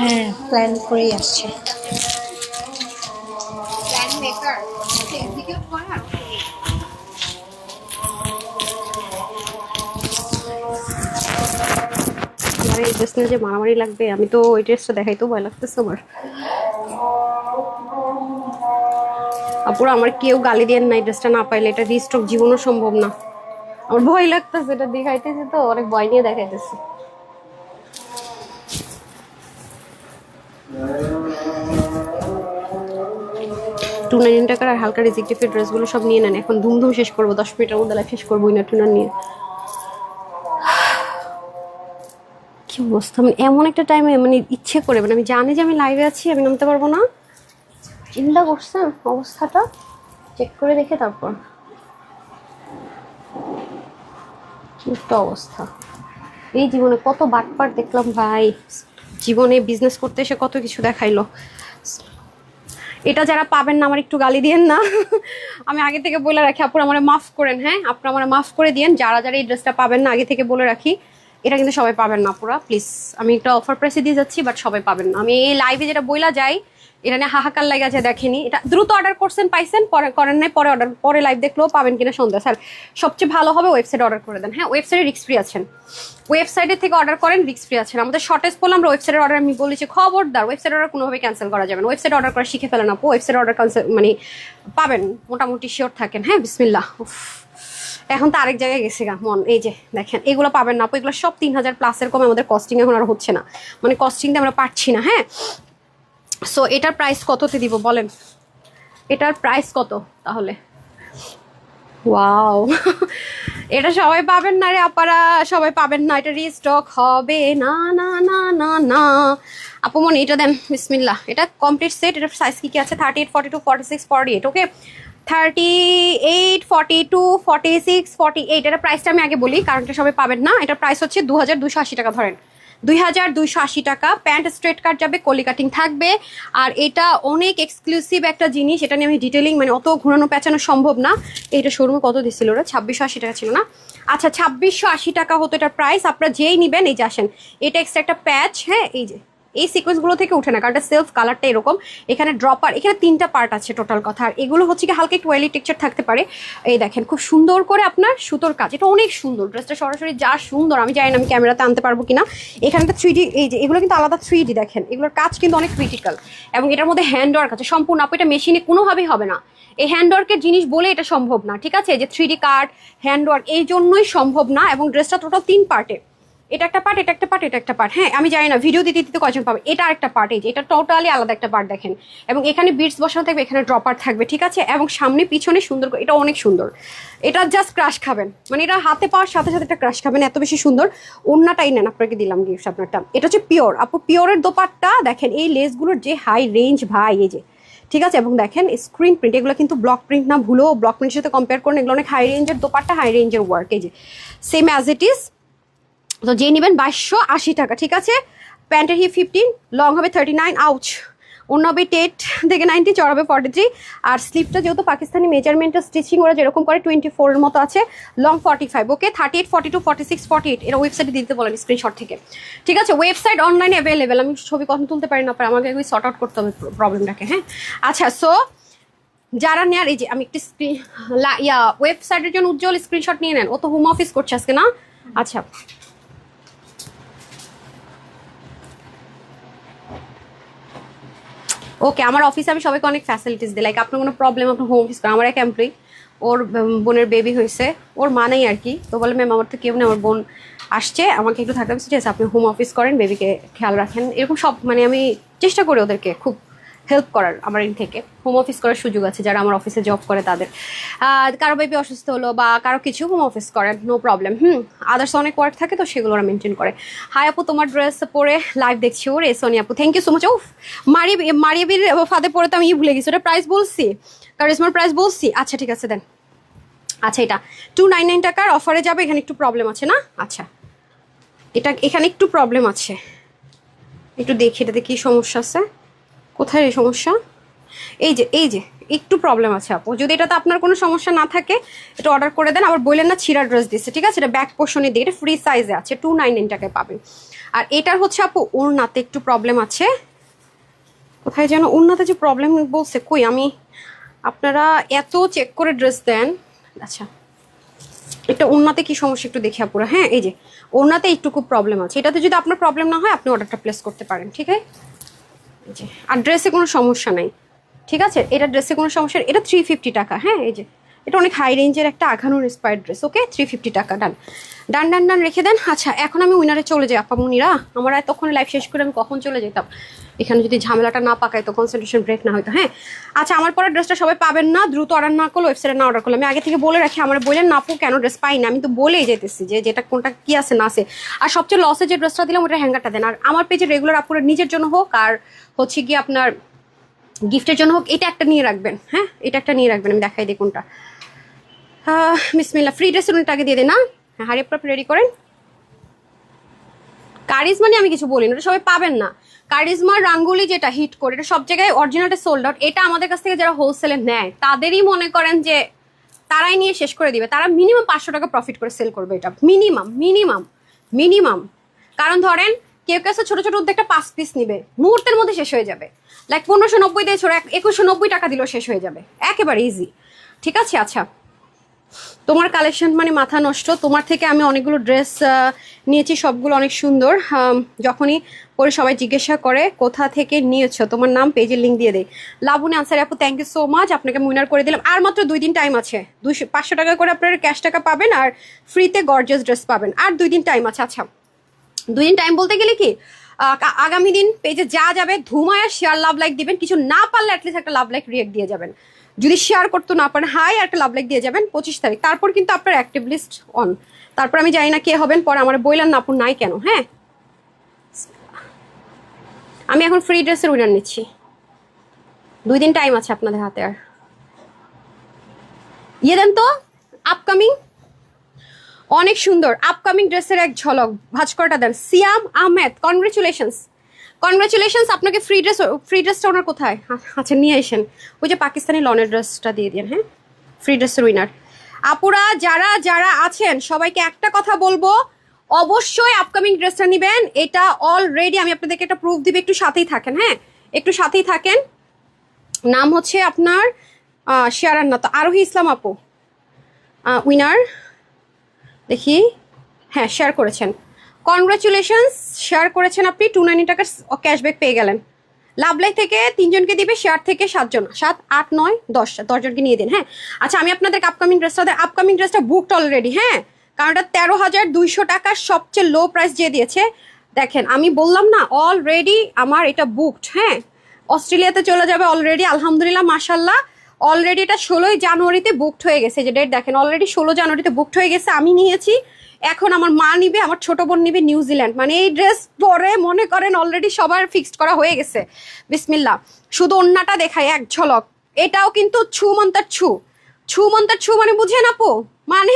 হ্যাঁ, প্ল্যান করেই আসছে। এই ড্রেস নিয়ে যে মারামারি লাগবে, আমি তো ওই ড্রেসটা দেখাইতেও ভয় লাগতেছে আমার। আপুরা আমার কেউ গালি দেন না, এই ড্রেসটা না পাইলে, এটা রিস্টক জীবনও সম্ভব না। আমার ভয় লাগতেছে, এটা দেখাইতেছে তো অনেক ভয় নিয়ে দেখাইতেছে। $299 আর হালকা রিজেক্টিভ ড্রেসগুলো সব নিয়ে নেন, এখন ধুমধুম শেষ করবো, 10 মিনিটের মধ্যে লাইভ শেষ করবো ইনার টুনার নিয়ে। কি অবস্থা, মানে এমন একটা টাইমে মানে ইচ্ছে করে, মানে আমি জানি যে আমি লাইভে আছি, আমি নামতে পারবো না। চিন্তা করছেন অবস্থাটা, চেক করে দেখে তারপর কি একটা অবস্থা। এই জীবনে কত বাটপার দেখলাম ভাই, জীবনে বিজনেস করতে এসে কত কিছু দেখাইলো। এটা যারা পাবেন না আমার একটু গালি দিয়েন না, আমি আগে থেকে বলে রাখি, আপুরা আমার মাফ করেন, হ্যাঁ আপনারা আমার মাফ করে দিয়েন। যারা যারা এই ড্রেসটা পাবেন না আগে থেকে বলে রাখি, এটা কিন্তু সবাই পাবেন না পুরা, প্লিজ। আমি একটা অফার প্রাইসে দিয়ে যাচ্ছি, বাট সবাই পাবেন না। আমি এই লাইভে যেটা বইলা যাই, এটা নিয়ে হাহাকার লাগে আছে, দেখেনি। এটা দ্রুত অর্ডার করছেন, পাইছেন, পরে করেন নাই, পরে অর্ডার, পরে লাইভ দেখলেও পাবেন কিনা সন্দেহ। স্যার সবচেয়ে ভালো হবে ওয়েবসাইটে অর্ডার করে দেন। হ্যাঁ, ওয়েবসাইটে রিস্ক ফ্রি আছেন, ওয়েবসাইটের থেকে অর্ডার করেন, রিস্ক ফ্রি আছেন। আমাদের শর্টেজ বললাম, আমরা ওয়েবসাইটের অর্ডার, আমি বলেছি খবরদার ওয়েবসাইট অর্ডার কোনোভাবে ক্যান্সেল করা যাবে না। ওয়েবসাইট অর্ডার করা শিখে ফেলেন আপু, ওয়েবসাইট অর্ডার ক্যান্সেল মানে পাবেন মোটামুটি শিওর থাকেন। হ্যাঁ, বিসমিল্লাহ। এখন তো আরেক জায়গায় গেছে গা মন। এই যে দেখেন, এগুলো পাবেন না আপু, এগুলো সব 3000+ কমে আমাদের কস্টিং এখন আর হচ্ছে না, মানে কস্টিং দিয়ে আমরা পারছি না। হ্যাঁ, সো এটার প্রাইস কততে দিব বলেন, এটার প্রাইস কত তাহলে? ওয়াও, এটা সবাই পাবেন না রে আপারা, সবাই পাবেন না, এটা রিস্টক হবে না না না না না। আপু মনে এটা দেন, বিসমিল্লাহ। এটা কমপ্লিট সেট, এটার সাইজ কি কি আছে? 38, 42, 46, 48। ওকে, 38, 42, 46, 48। এটার প্রাইসটা আমি আগে বলি, কারণ এটা সবাই পাবেন না। এটার প্রাইস হচ্ছে 2280 টাকা, ধরেন 2280 টাকা। প্যান্ট স্ট্রেট কাট যাবে, কলি কাটিং থাকবে। আর এটা অনেক এক্সক্লুসিভ একটা জিনিস, এটা নিয়ে আমি ডিটেলিং মানে অত ঘোরানো পেঁচানো সম্ভব না। এটা শোরুমে কত দিচ্ছিল ওরা? 2680 টাকা ছিল না? আচ্ছা, 2680 টাকা হতো এটার প্রাইস। আপনারা যেই নিবেন, এই যে আসেন, এটা এক্সট্রা একটা প্যাচ। হ্যাঁ, এই যে এই সিকোয়েন্সগুলো থেকে উঠে না, কারণ এটা সেলফ কালারটা এরকম। এখানে ড্রপার, এখানে 3টা পার্ট আছে টোটাল কথা। আর এগুলো হচ্ছে কি হালকা একটু ওয়েলি টেক্সচার থাকতে পারে। এই দেখেন, খুব সুন্দর করে আপনার সুতোর কাজ, এটা অনেক সুন্দর। ড্রেসটা সরাসরি যা সুন্দর, আমি জানি না আমি ক্যামেরাতে আনতে পারবো কিনা। এখানটা 3D, এই যে এগুলো কিন্তু আলাদা 3D, দেখেন এগুলোর কাজ কিন্তু অনেক ক্রিটিক্যাল। এবং এটার মধ্যে হ্যান্ড ওয়ার্ক আছে সম্পূর্ণ, আপু এটা মেশিনে কোনোভাবেই হবে না। এই হ্যান্ড ওয়ার্কের জিনিস বলে এটা সম্ভব না, ঠিক আছে? যে 3D কাট, হ্যান্ড ওয়ার্ক, এই জন্যই সম্ভব না। এবং ড্রেসটা টোটাল 3 পার্টে, এটা একটা পার্ট, এটা একটা পার্ট, এটা একটা পার্ট। হ্যাঁ, আমি জানি না ভিডিও দিতে দিতে কয়জন পাবে। এটা আরেকটা পার্ট, এই যে এটা টোটালি আলাদা একটা পার্ট দেখেন। এবং এখানে বিটস বসানো থাকবে, এখানে ড্রপার থাকবে, ঠিক আছে? এবং সামনে পিছনে সুন্দর করে, এটা অনেক সুন্দর। এটা জাস্ট ক্রাশ খাবেন, মানে এটা হাতে পাওয়ার সাথে সাথে একটা ক্রাশ খাবেন, এত বেশি সুন্দর। ওন্নাটাই নেন, আপনাকে দিলাম গিফট আপনারটা। এটা হচ্ছে পিওর আপু, পিওরের দোপাট্টা দেখেন, এই লেসগুলোর যে হাই রেঞ্জ ভাই, এই যে, ঠিক আছে? এবং দেখেন স্ক্রিন প্রিন্ট, এগুলো কিন্তু ব্লক প্রিন্ট না, ভুলো ব্লক প্রিন্টের সাথে কম্পেয়ার করেন, এগুলো অনেক হাই রেঞ্জের দোপাট্টা, হাই রেঞ্জের ওয়ার্ক। এই যে সেম অ্যাজ ইট ইজ। তো যে নেবেন 2280 টাকা, ঠিক আছে? প্যান্টের হিপ 15, লং হবে 39, আউচ। অন্য হবে 10 থেকে 90, চড় হবে 43। আর স্লিপটা যেহেতু পাকিস্তানি মেজারমেন্টের স্টিচিং ওরা যেরকম করে 24 এর মতো আছে, লং 45। ওকে, 38, 42, 46, 48। এরা ওয়েবসাইটে দিতে বলেন স্ক্রিনশট থেকে, ঠিক আছে? ওয়েবসাইট অনলাইনে অ্যাভেলেবেল। আমি ছবি কখন তুলতে পারি না পারি, আমাকে সর্ট আউট করতে হবে প্রবলেমটাকে। হ্যাঁ, আচ্ছা, সো যারা নেয়ার, এই যে আমি একটি স্ক্রিন ওয়েবসাইটের জন্য উজ্জ্বল স্ক্রিনশট নিয়ে নেন। ও তো হোম অফিস করছে আজকে না? আচ্ছা, ওকে, আমার অফিসে আমি সবাইকে অনেক ফ্যাসিলিটিস দিই, লাইক আপনার কোনো প্রবলেম, আপনার হোম অফিস করেন। আমার এক এমপ্লয়ি, ওর বোনের বেবি হয়েছে, ওর মা নেই আর কি, তো বলে ম্যাম আমার তো কেউ নেই, আমার বোন আসছে, আমাকে একটু থাকতে হবে। ঠিক আছে, আপনি হোম অফিস করেন, বেবিকে খেয়াল রাখেন, এরকম সব মানে আমি চেষ্টা করি ওদেরকে খুব হেল্প করার। আমার এর থেকে হোম অফিস করার সুযোগ আছে যারা আমার অফিসে জব করে তাদের। কারো বেবি অসুস্থ হলো বা কারো কিছু, হোম অফিস করেন, নো প্রবলেম। আদার্স অনেক ওয়ার্ক থাকে, তো সেগুলো ওরা মেনটেন করে। হাই আপু, তোমার ড্রেস পরে লাইভ দেখছি। ওরে সোনি আপু, থ্যাংক ইউ সো মাচ। উফ, মারিয়াবির ফাঁদে পরে তো আমি ভুলে গেছি, ওটা প্রাইস বলছি, কারিজমার প্রাইস বলছি। আচ্ছা ঠিক আছে দেন। আচ্ছা, এটা 299 টাকার অফারে যাবে। এখানে একটু প্রবলেম আছে না? আচ্ছা, এটা এখানে একটু প্রবলেম আছে, একটু দেখি এটাতে কি সমস্যা আছে। কোথায় এই সমস্যা? এই যে একটু প্রবলেম আছে আপু। যদি এটাতে আপনার কোনো সমস্যা না থাকে, এটা অর্ডার করে দেন। আবার বললেন না ছিঁড়া ড্রেস দিচ্ছে, ঠিক আছে? এটা ব্যাক পোর্শনে দিয়ে, এটা ফ্রি সাইজে আছে, 299 টাকায় পাবেন। আর এটার হচ্ছে আপু ওড়নাতে একটু প্রবলেম আছে। কোথায় যেন ওড়নাতে যে প্রবলেম বলছে, কই আমি, আপনারা এত চেক করে ড্রেস দেন। আচ্ছা, এটা ওড়নাতে কি সমস্যা একটু দেখে আপুরা। হ্যাঁ, এই যে ওড়নাতে একটু খুব প্রবলেম আছে। এটাতে যদি আপনার প্রবলেম না হয়, আপনি অর্ডারটা প্লেস করতে পারেন, ঠিক আছে? এই যে, আর ড্রেসে কোনো সমস্যা নাই, ঠিক আছে? এটা ড্রেসে কোনো সমস্যা, এটা 350 টাকা। হ্যাঁ, এই যে এটা অনেক হাই রেঞ্জের একটা আঘানুর ইন্সপায়ার্ড ড্রেস। ওকে, 350 টাকা। ডান ডান ডান ডান রেখে দেন। আচ্ছা, এখন আমি উইনারে চলে যাই আপামনিরা। আমার এতক্ষণ লাইভ শেষ করে আমি কখন চলে যেতাম, এখানে যদি ঝামেলাটা না পাকাই তো, কনসেন্ট্রেশন ব্রেক না হয়তো। হ্যাঁ, আচ্ছা, আমার পরে ড্রেসটা সবাই পাবেন না, দ্রুত অর্ডার না করলে ওয়েবসাইটে না অর্ডার করলে। আমি আগে থেকে বলে রাখি, আমার বললেন না আপু কেন ড্রেস পাই না, আমি তো বলেই যেতেছি যে যেটা কোনটা কি আছে না আছে। আর সবচেয়ে লসে যে ড্রেসটা দিলাম ওটা হ্যাঙ্গারটা দেন। আর আমার পেজে রেগুলার আপুরের নিজের জন্য হোক আর হচ্ছে কি আপনার গিফটের জন্য হোক, এটা একটা নিয়ে রাখবেন। হ্যাঁ, এটা একটা নিয়ে রাখবেন, আমি দেখাই দিই কোনটা। বিসমিল্লাহ, ফ্রি ড্রেসের টাকা দিয়ে দে না। হ্যাঁ, হারিয়ে আপনি রেডি করেন। কারিজমা নিয়ে আমি কিছু বলি না, ওটা সবাই পাবেন না। কারিজমার রাঙ্গুলি যেটা হিট করে, এটা সব জায়গায় অরিজিনালটা সোল্ড আউট। এটা আমাদের কাছ থেকে যারা হোলসেলে নেয় তাদেরই মনে করেন যে তারাই নিয়ে শেষ করে দিবে। তারা মিনিমাম 500 টাকা প্রফিট করে সেল করবে এটা, মিনিমাম মিনিমাম মিনিমাম। কারণ ধরেন কেউ কাছে ছোট ছোট উদ্যোগটা 5 পিস নিবে, মুহূর্তের মধ্যে শেষ হয়ে যাবে। লাইক 1590 দিয়ে ছোট 2190 টাকা দিলেও শেষ হয়ে যাবে, একেবারে ইজি। ঠিক আছে, আচ্ছা, তোমার কালেকশন মানে মাথা নষ্ট। তোমার থেকে আমি অনেকগুলো ড্রেস নিয়েছি, সবগুলো অনেক সুন্দর। যখনই পরে সবাই জিজ্ঞাসা করে কোথা থেকে নিয়েছো, তোমার নাম, পেজের লিঙ্ক দিয়ে দেয়। লাবণী আনসারি আপু, থ্যাংক ইউ সো মাচ, আপনাকে উইনার করে দিলাম। আর মাত্র 2 দিন টাইম আছে, 500 টাকা করে আপনার ক্যাশ টাকা পাবেন আর ফ্রিতে গর্জিয়াস ড্রেস পাবেন। আর 2 দিন টাইম আছে। আচ্ছা, 2 দিন টাইম বলতে গেলে কি, আগামী দিন পেজে যা যাবে ধুমায়া শেয়ার লাভ লাইক দিবেন। কিছু না পারলে অ্যাটলিস্ট একটা লাভ লাইক রিয়েক্ট দিয়ে যাবেন। যদি শেয়ার করতে না পারেন, হাই একটা লাভ লাইক দিয়ে যাবেন 25 তারিখ। তারপর কিন্তু আপনার অ্যাক্টিভ লিস্ট অন। তারপর আমি জানি না কে হবেন, পরে আমার বইলেন না আপু নাই কেন। হ্যাঁ, আমি এখন ফ্রি ড্রেসের উইনার নিচ্ছি। 2 দিন টাইম আছে আপনাদের হাতে। আর ইয়ে দেন তো আপকামিং, অনেক সুন্দর আপকামিং ড্রেসের এক ঝলক ভাঁজ করাটা দেন। সিয়াম আহমেদ, কনগ্রেচুলেশনস কনগ্রেচুলেশনস আপনাকে। ফ্রি ড্রেসটা ওনার কোথায়? আচ্ছা, নিয়ে আসেন। ওই যে পাকিস্তানি লনের ড্রেসটা দিয়ে দিন। হ্যাঁ, ফ্রি ড্রেসের উইনার। আপুরা যারা যারা আছেন সবাইকে একটা কথা বলবো, অবশ্যই আপকামিং ড্রেসটা নেবেন। এটা অলরেডি আমি আপনাদেরকে একটা প্রুফ দিবে, একটু সাথেই থাকেন। হ্যাঁ, একটু সাথেই থাকেন। নাম হচ্ছে আপনার শেয়ারান না তো, আরোহী ইসলাম আপু উইনার। দেখি, হ্যাঁ শেয়ার করেছেন, কনগ্রাচুলেশনস, শেয়ার করেছেন আপনি। 290 টাকার ক্যাশব্যাক পেয়ে গেলেন। লাভলাই থেকে 3 জনকে দিবে, শেয়ার থেকে 7 জন, 7 8 9 10 জনকে নিয়ে দিন। হ্যাঁ, আচ্ছা, আমি আপনাদের আপকামিং ড্রেসটা বুকড অলরেডি। হ্যাঁ, কারণ এটা 13,200 টাকার সবচেয়ে লো প্রাইস দিয়ে দিয়েছে। দেখেন, আমি বললাম না অলরেডি আমার এটা বুকড। হ্যাঁ, অস্ট্রেলিয়াতে চলে যাবে অলরেডি, আলহামদুলিল্লাহ মাশাল্লাহ। অলরেডি এটা 16 জানুয়ারিতে বুকড হয়ে গেছে। যে ডেট দেখেন, অলরেডি 16 জানুয়ারিতে বুকড হয়ে গেছে। আমি নিয়েছি, এখন আমার মা নিবে, আমার ছোট বোন নিবে নিউজিল্যান্ড। মানে এই ড্রেস পরে মনে করেন অলরেডি সবার ফিক্সড করা হয়ে গেছে। বিসমিল্লাহ, শুধু ওন্নাটা দেখাই এক ঝলক। এটাও কিন্তু ছু মন্তার ছু মানে বুঝেন আপু, মানে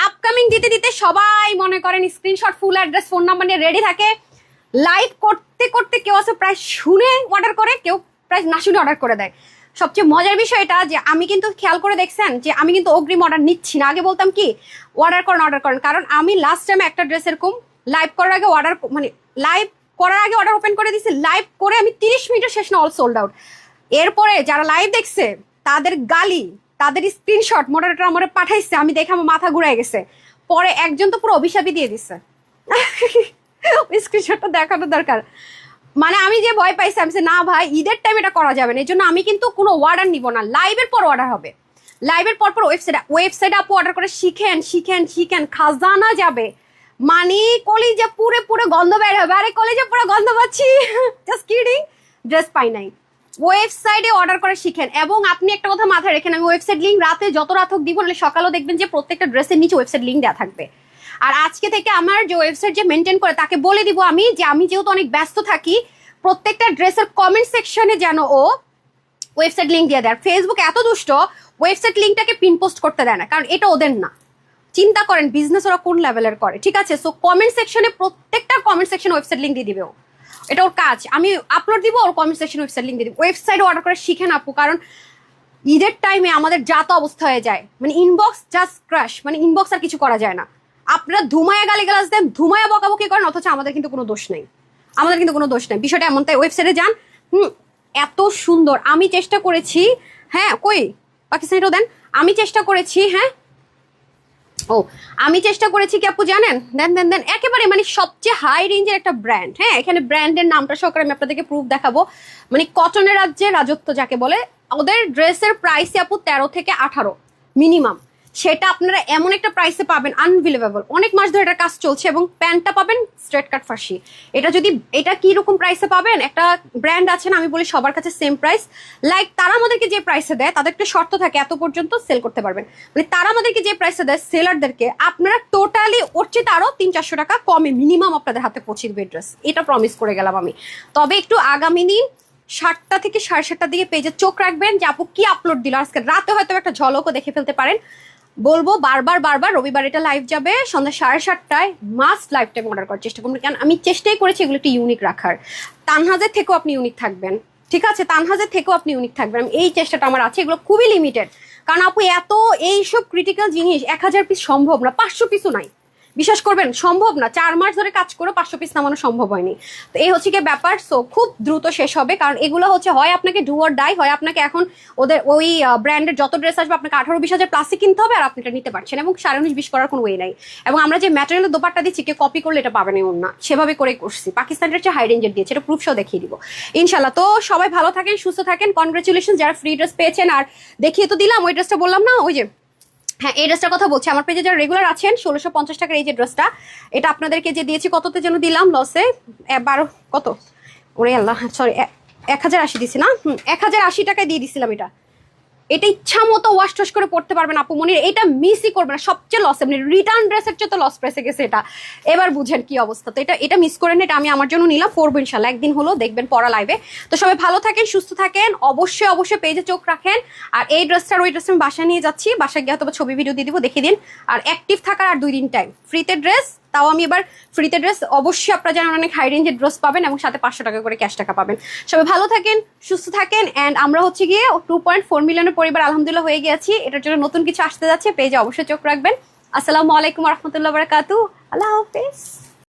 আপকামিং দিতে দিতে সবাই মনে করেন screenshot, full address, phone number নিয়ে রেডি থাকে। লাইভ করতে করতে কেউ আছে প্রায় শুনে অর্ডার করে, কেউ প্রায় না শুনে অর্ডার করে দেয়। সবচেয়ে মজার বিষয় এটা যে আমি কিন্তু খেয়াল করে দেখছেন যে আমি কিন্তু অগ্রিম অর্ডার নিচ্ছি না। আগে বলতাম কি অর্ডার করেন, কারণ আমি লাস্ট টাইমে একটা ড্রেস এরকম লাইভ করার আগে অর্ডার ওপেন করে দিয়েছি। লাইভ করে আমি 30 মিনিটের শেষ না, অল সোল্ড আউট। এরপরে যারা লাইভ দেখছে তাদের গালি, তাদের স্ক্রিনশট মডারেটর আমার পাঠাইছে, আমি দেখে আমার মাথা ঘুরাই গেছে। পরে একজন তো পুরো অভিশাপই দিয়ে দিচ্ছে। স্ক্রিনশটটা দেখানো দরকার। মানে আমি যে ভয় পাইছি, আমি না ভাই ঈদের টাইম এটা করা যাবে না, এই জন্য আমি কিন্তু কোনো অর্ডার নিব না। লাইভের পর অর্ডার হবে, লাইভের পর ওয়েবসাইটে আপু অর্ডার করে শিখেন খাজানা যাবে। মানে কলিজা পুরো গন্ধ বের হবে। আরে কলিজা পুরো গন্ধ পাচ্ছি, জাস্ট কিডিং। ড্রেস পাই নাই, ওয়েবসাইটে অর্ডার করে শিখেন। এবং আপনি একটা কথা মাথায় রেখেন, আমি ওয়েবসাইট লিঙ্ক রাতে যত রাত হোক দিব, নাহলে সকালেও দেখবেন যে প্রত্যেকটা ড্রেসের নিচে ওয়েবসাইট লিঙ্ক দেওয়া থাকবে। আর আজকে থেকে আমার যে ওয়েবসাইট যে মেনটেন করে তাকে বলে দিব আমি যে আমি যেহেতু অনেক ব্যস্ত থাকি, প্রত্যেকটা ড্রেসের কমেন্ট সেকশনে যেন ও ওয়েবসাইট লিঙ্ক দিয়ে দেয়। ফেসবুক এত দুষ্ট, ওয়েবসাইট লিঙ্কটাকে পিন পোস্ট করতে দেয় না, কারণ এটা ওদের না। চিন্তা করেন বিজনেস ওরা কোন লেভেলের করে। ঠিক আছে, সো কমেন্ট সেকশনে, প্রত্যেকটা কমেন্ট সেকশনে ওয়েবসাইট লিঙ্ক দিয়ে দিবে ও। এটা ওর কাজ। আমি আপলোড দিব, ওর কমেন্ট সেকশনে ওয়েবসাইট লিঙ্ক দিয়ে দিব। ওয়েবসাইটে অর্ডার করে শিখেন আপু, কারণ ঈদের টাইমে আমাদের যা তো অবস্থা হয়ে যায়, মানে ইনবক্স জাস্ট ক্রাশ, মানে ইনবক্স আর কিছু করা যায় না। আপনারা ধুমায়া গালিগালাজ দেন, ধুমায়া বকাবকি করেন, অথচ আমাদের কিন্তু কোনো দোষ নেই, বিষয়টা এমন। তাই ওয়েবসাইটে যান। এত সুন্দর। আমি চেষ্টা করেছি, হ্যাঁ কই পাকিস্তানিটাও দেন। আমি চেষ্টা করেছি, হ্যাঁ আমি চেষ্টা করেছি কি আপু জানেন, দেন একেবারে মানে সবচেয়ে হাই রেঞ্জের একটা ব্র্যান্ড। হ্যাঁ, এখানে ব্র্যান্ডের নামটা সহকারে আমি আপনাদেরকে প্রুফ দেখাবো। মানে কটনের রাজ্যে রাজত্ব যাকে বলে, ওদের ড্রেসের প্রাইসই আপু 13 থেকে 18। মিনিমাম, সেটা আপনারা এমন একটা প্রাইসে পাবেন আনবিলিভেবল। অনেক মাস ধরে এটা কাজ চলছে এবং প্যান্টটা পাবেন স্ট্রেট কাট ফাঁসি। এটা কি রকম প্রাইসে পাবেন? একটা ব্র্যান্ড আছে না, আমি বলি সবার কাছে সেম প্রাইস, লাইক তারা আমাদেরকে যে প্রাইসে দেয় তাদের একটা শর্ত থাকে এত পর্যন্ত সেল করতে পারবেন, মানে তারা আমাদেরকে যে প্রাইসে দেয় সেলারদেরকে আপনারা টোটালি ওর চেয়ে আরো 300-400 টাকা কমে মিনিমাম আপনাদের হাতে পৌঁছে দেবে ড্রেস, এটা প্রমিস করে গেলাম আমি। তবে একটু আগামী দিন 7টা থেকে 7:30টার দিকে পেজে চোখ রাখবেন যে আপু কি আপলোড দিল, আজকে রাতে হয়তো একটা ঝলকও দেখে ফেলতে পারেন। বলবো বারবার রবিবার এটা লাইভ যাবে সন্ধ্যা 7:30টায়, মাস্ট লাইভ টাইম অর্ডার করার চেষ্টা করবেন, কারণ আমি চেষ্টাই করেছি এগুলো একটু ইউনিক রাখার। তানহাজের থেকেও আপনি ইউনিক থাকবেন, ঠিক আছে, তানহাজের থেকেও আপনি ইউনিক থাকবেন, এই চেষ্টাটা আমার আছে। এগুলো খুবই লিমিটেড, কারণ আপু এত এইসব ক্রিটিক্যাল জিনিস 1000 পিস সম্ভব না, 500 পিসও নাই, বিশ্বাস করবেন সম্ভব না। 4 মাস ধরে কাজ করে 500 পিস নামানো সম্ভব হয়নি। তো এই হচ্ছে কি ব্যাপার। সো খুব দ্রুত শেষ হবে, কারণ এগুলো হচ্ছে হয় আপনাকে ডু অর ডাই, হয় আপনাকে এখন ওদের ওই ব্র্যান্ডের যত ড্রেস আসবে আপনাকে 18-20 হাজার প্লাসে কিনতে হবে, আর আপনি এটা নিতে পারছেন, এবং 19.5 করার কোনো ওয়ে নাই। এবং আমরা যে ম্যাটেরিয়াল দোপাট্টা দিচ্ছি কেউ কপি করলে এটা পাবেন এমন না, সেভাবে করে করছি। পাকিস্তানের চেয়ে হাই রেঞ্জের দিয়েছে, এটা প্রুফ সহ দেখিয়ে দিব ইনশাল্লাহ। তো সবাই ভালো থাকেন, সুস্থ থাকেন, কনগ্রাচুলেশন যারা ফ্রি ড্রেস পেয়েছেন। আর দেখিয়ে তো দিলাম, ওই ড্রেসটা বললাম না, ওই যে হ্যাঁ এই ড্রেসটার কথা বলছি, আমার পেজে যারা রেগুলার আছেন 1650 টাকার এই যে ড্রেসটা, এটা আপনাদেরকে যে দিয়েছি কততে যেন দিলাম লসে 12 কত, ওরে আল্লাহ সরি 1080 দিছি না, 1080 টাকায় দিয়ে দিছিলাম। এটা ইচ্ছা মতো ওয়াশ টশ করে পড়তে পারবেন আপু মনির, এটা মিসই করবে না, সবচেয়ে লস, মানে রিটার্ন ড্রেসের চেয়ে তো লস প্রাইসে গেছে এটা। এবার বুঝেন কি অবস্থা। তো এটা মিস করেন, এটা আমি আমার জন্য নিলাম, পরবো ইনশাল্লাহ, একদিন হলো দেখবেন পড়া লাইভে। তো সবাই ভালো থাকেন, সুস্থ থাকেন, অবশ্যই পেজে চোখ রাখেন। আর এই ড্রেসটার ওই ড্রেসটা আমি বাসায় নিয়ে যাচ্ছি, বাসায় গিয়ে হয়তো ছবি ভিডিও দিয়ে দিব, দেখিয়ে দিন। আর অ্যাক্টিভ থাকার আর 2 দিন টাইম, ফ্রিতে ড্রেস, তাও আমি এবার ফ্রিতে ড্রেস অবশ্যই আপনারা জানেন অনেক হাই রেঞ্জের ড্রেস পাবেন, এবং সাথে 500 টাকা করে ক্যাশ টাকা পাবেন। সবাই ভালো থাকেন, সুস্থ থাকেন, অ্যান্ড আমরা হচ্ছে গিয়ে 2.4 মিলিয়নের পরিবার আলহামদুলিল্লাহ হয়ে গেছি। এটার জন্য নতুন কিছু আসতে যাচ্ছে, পেজে অবশ্যই চোখ রাখবেন। আসসালামু আলাইকুম রহমতুল্লাহ বারাকাতু, আল্লাহ হাফেজ।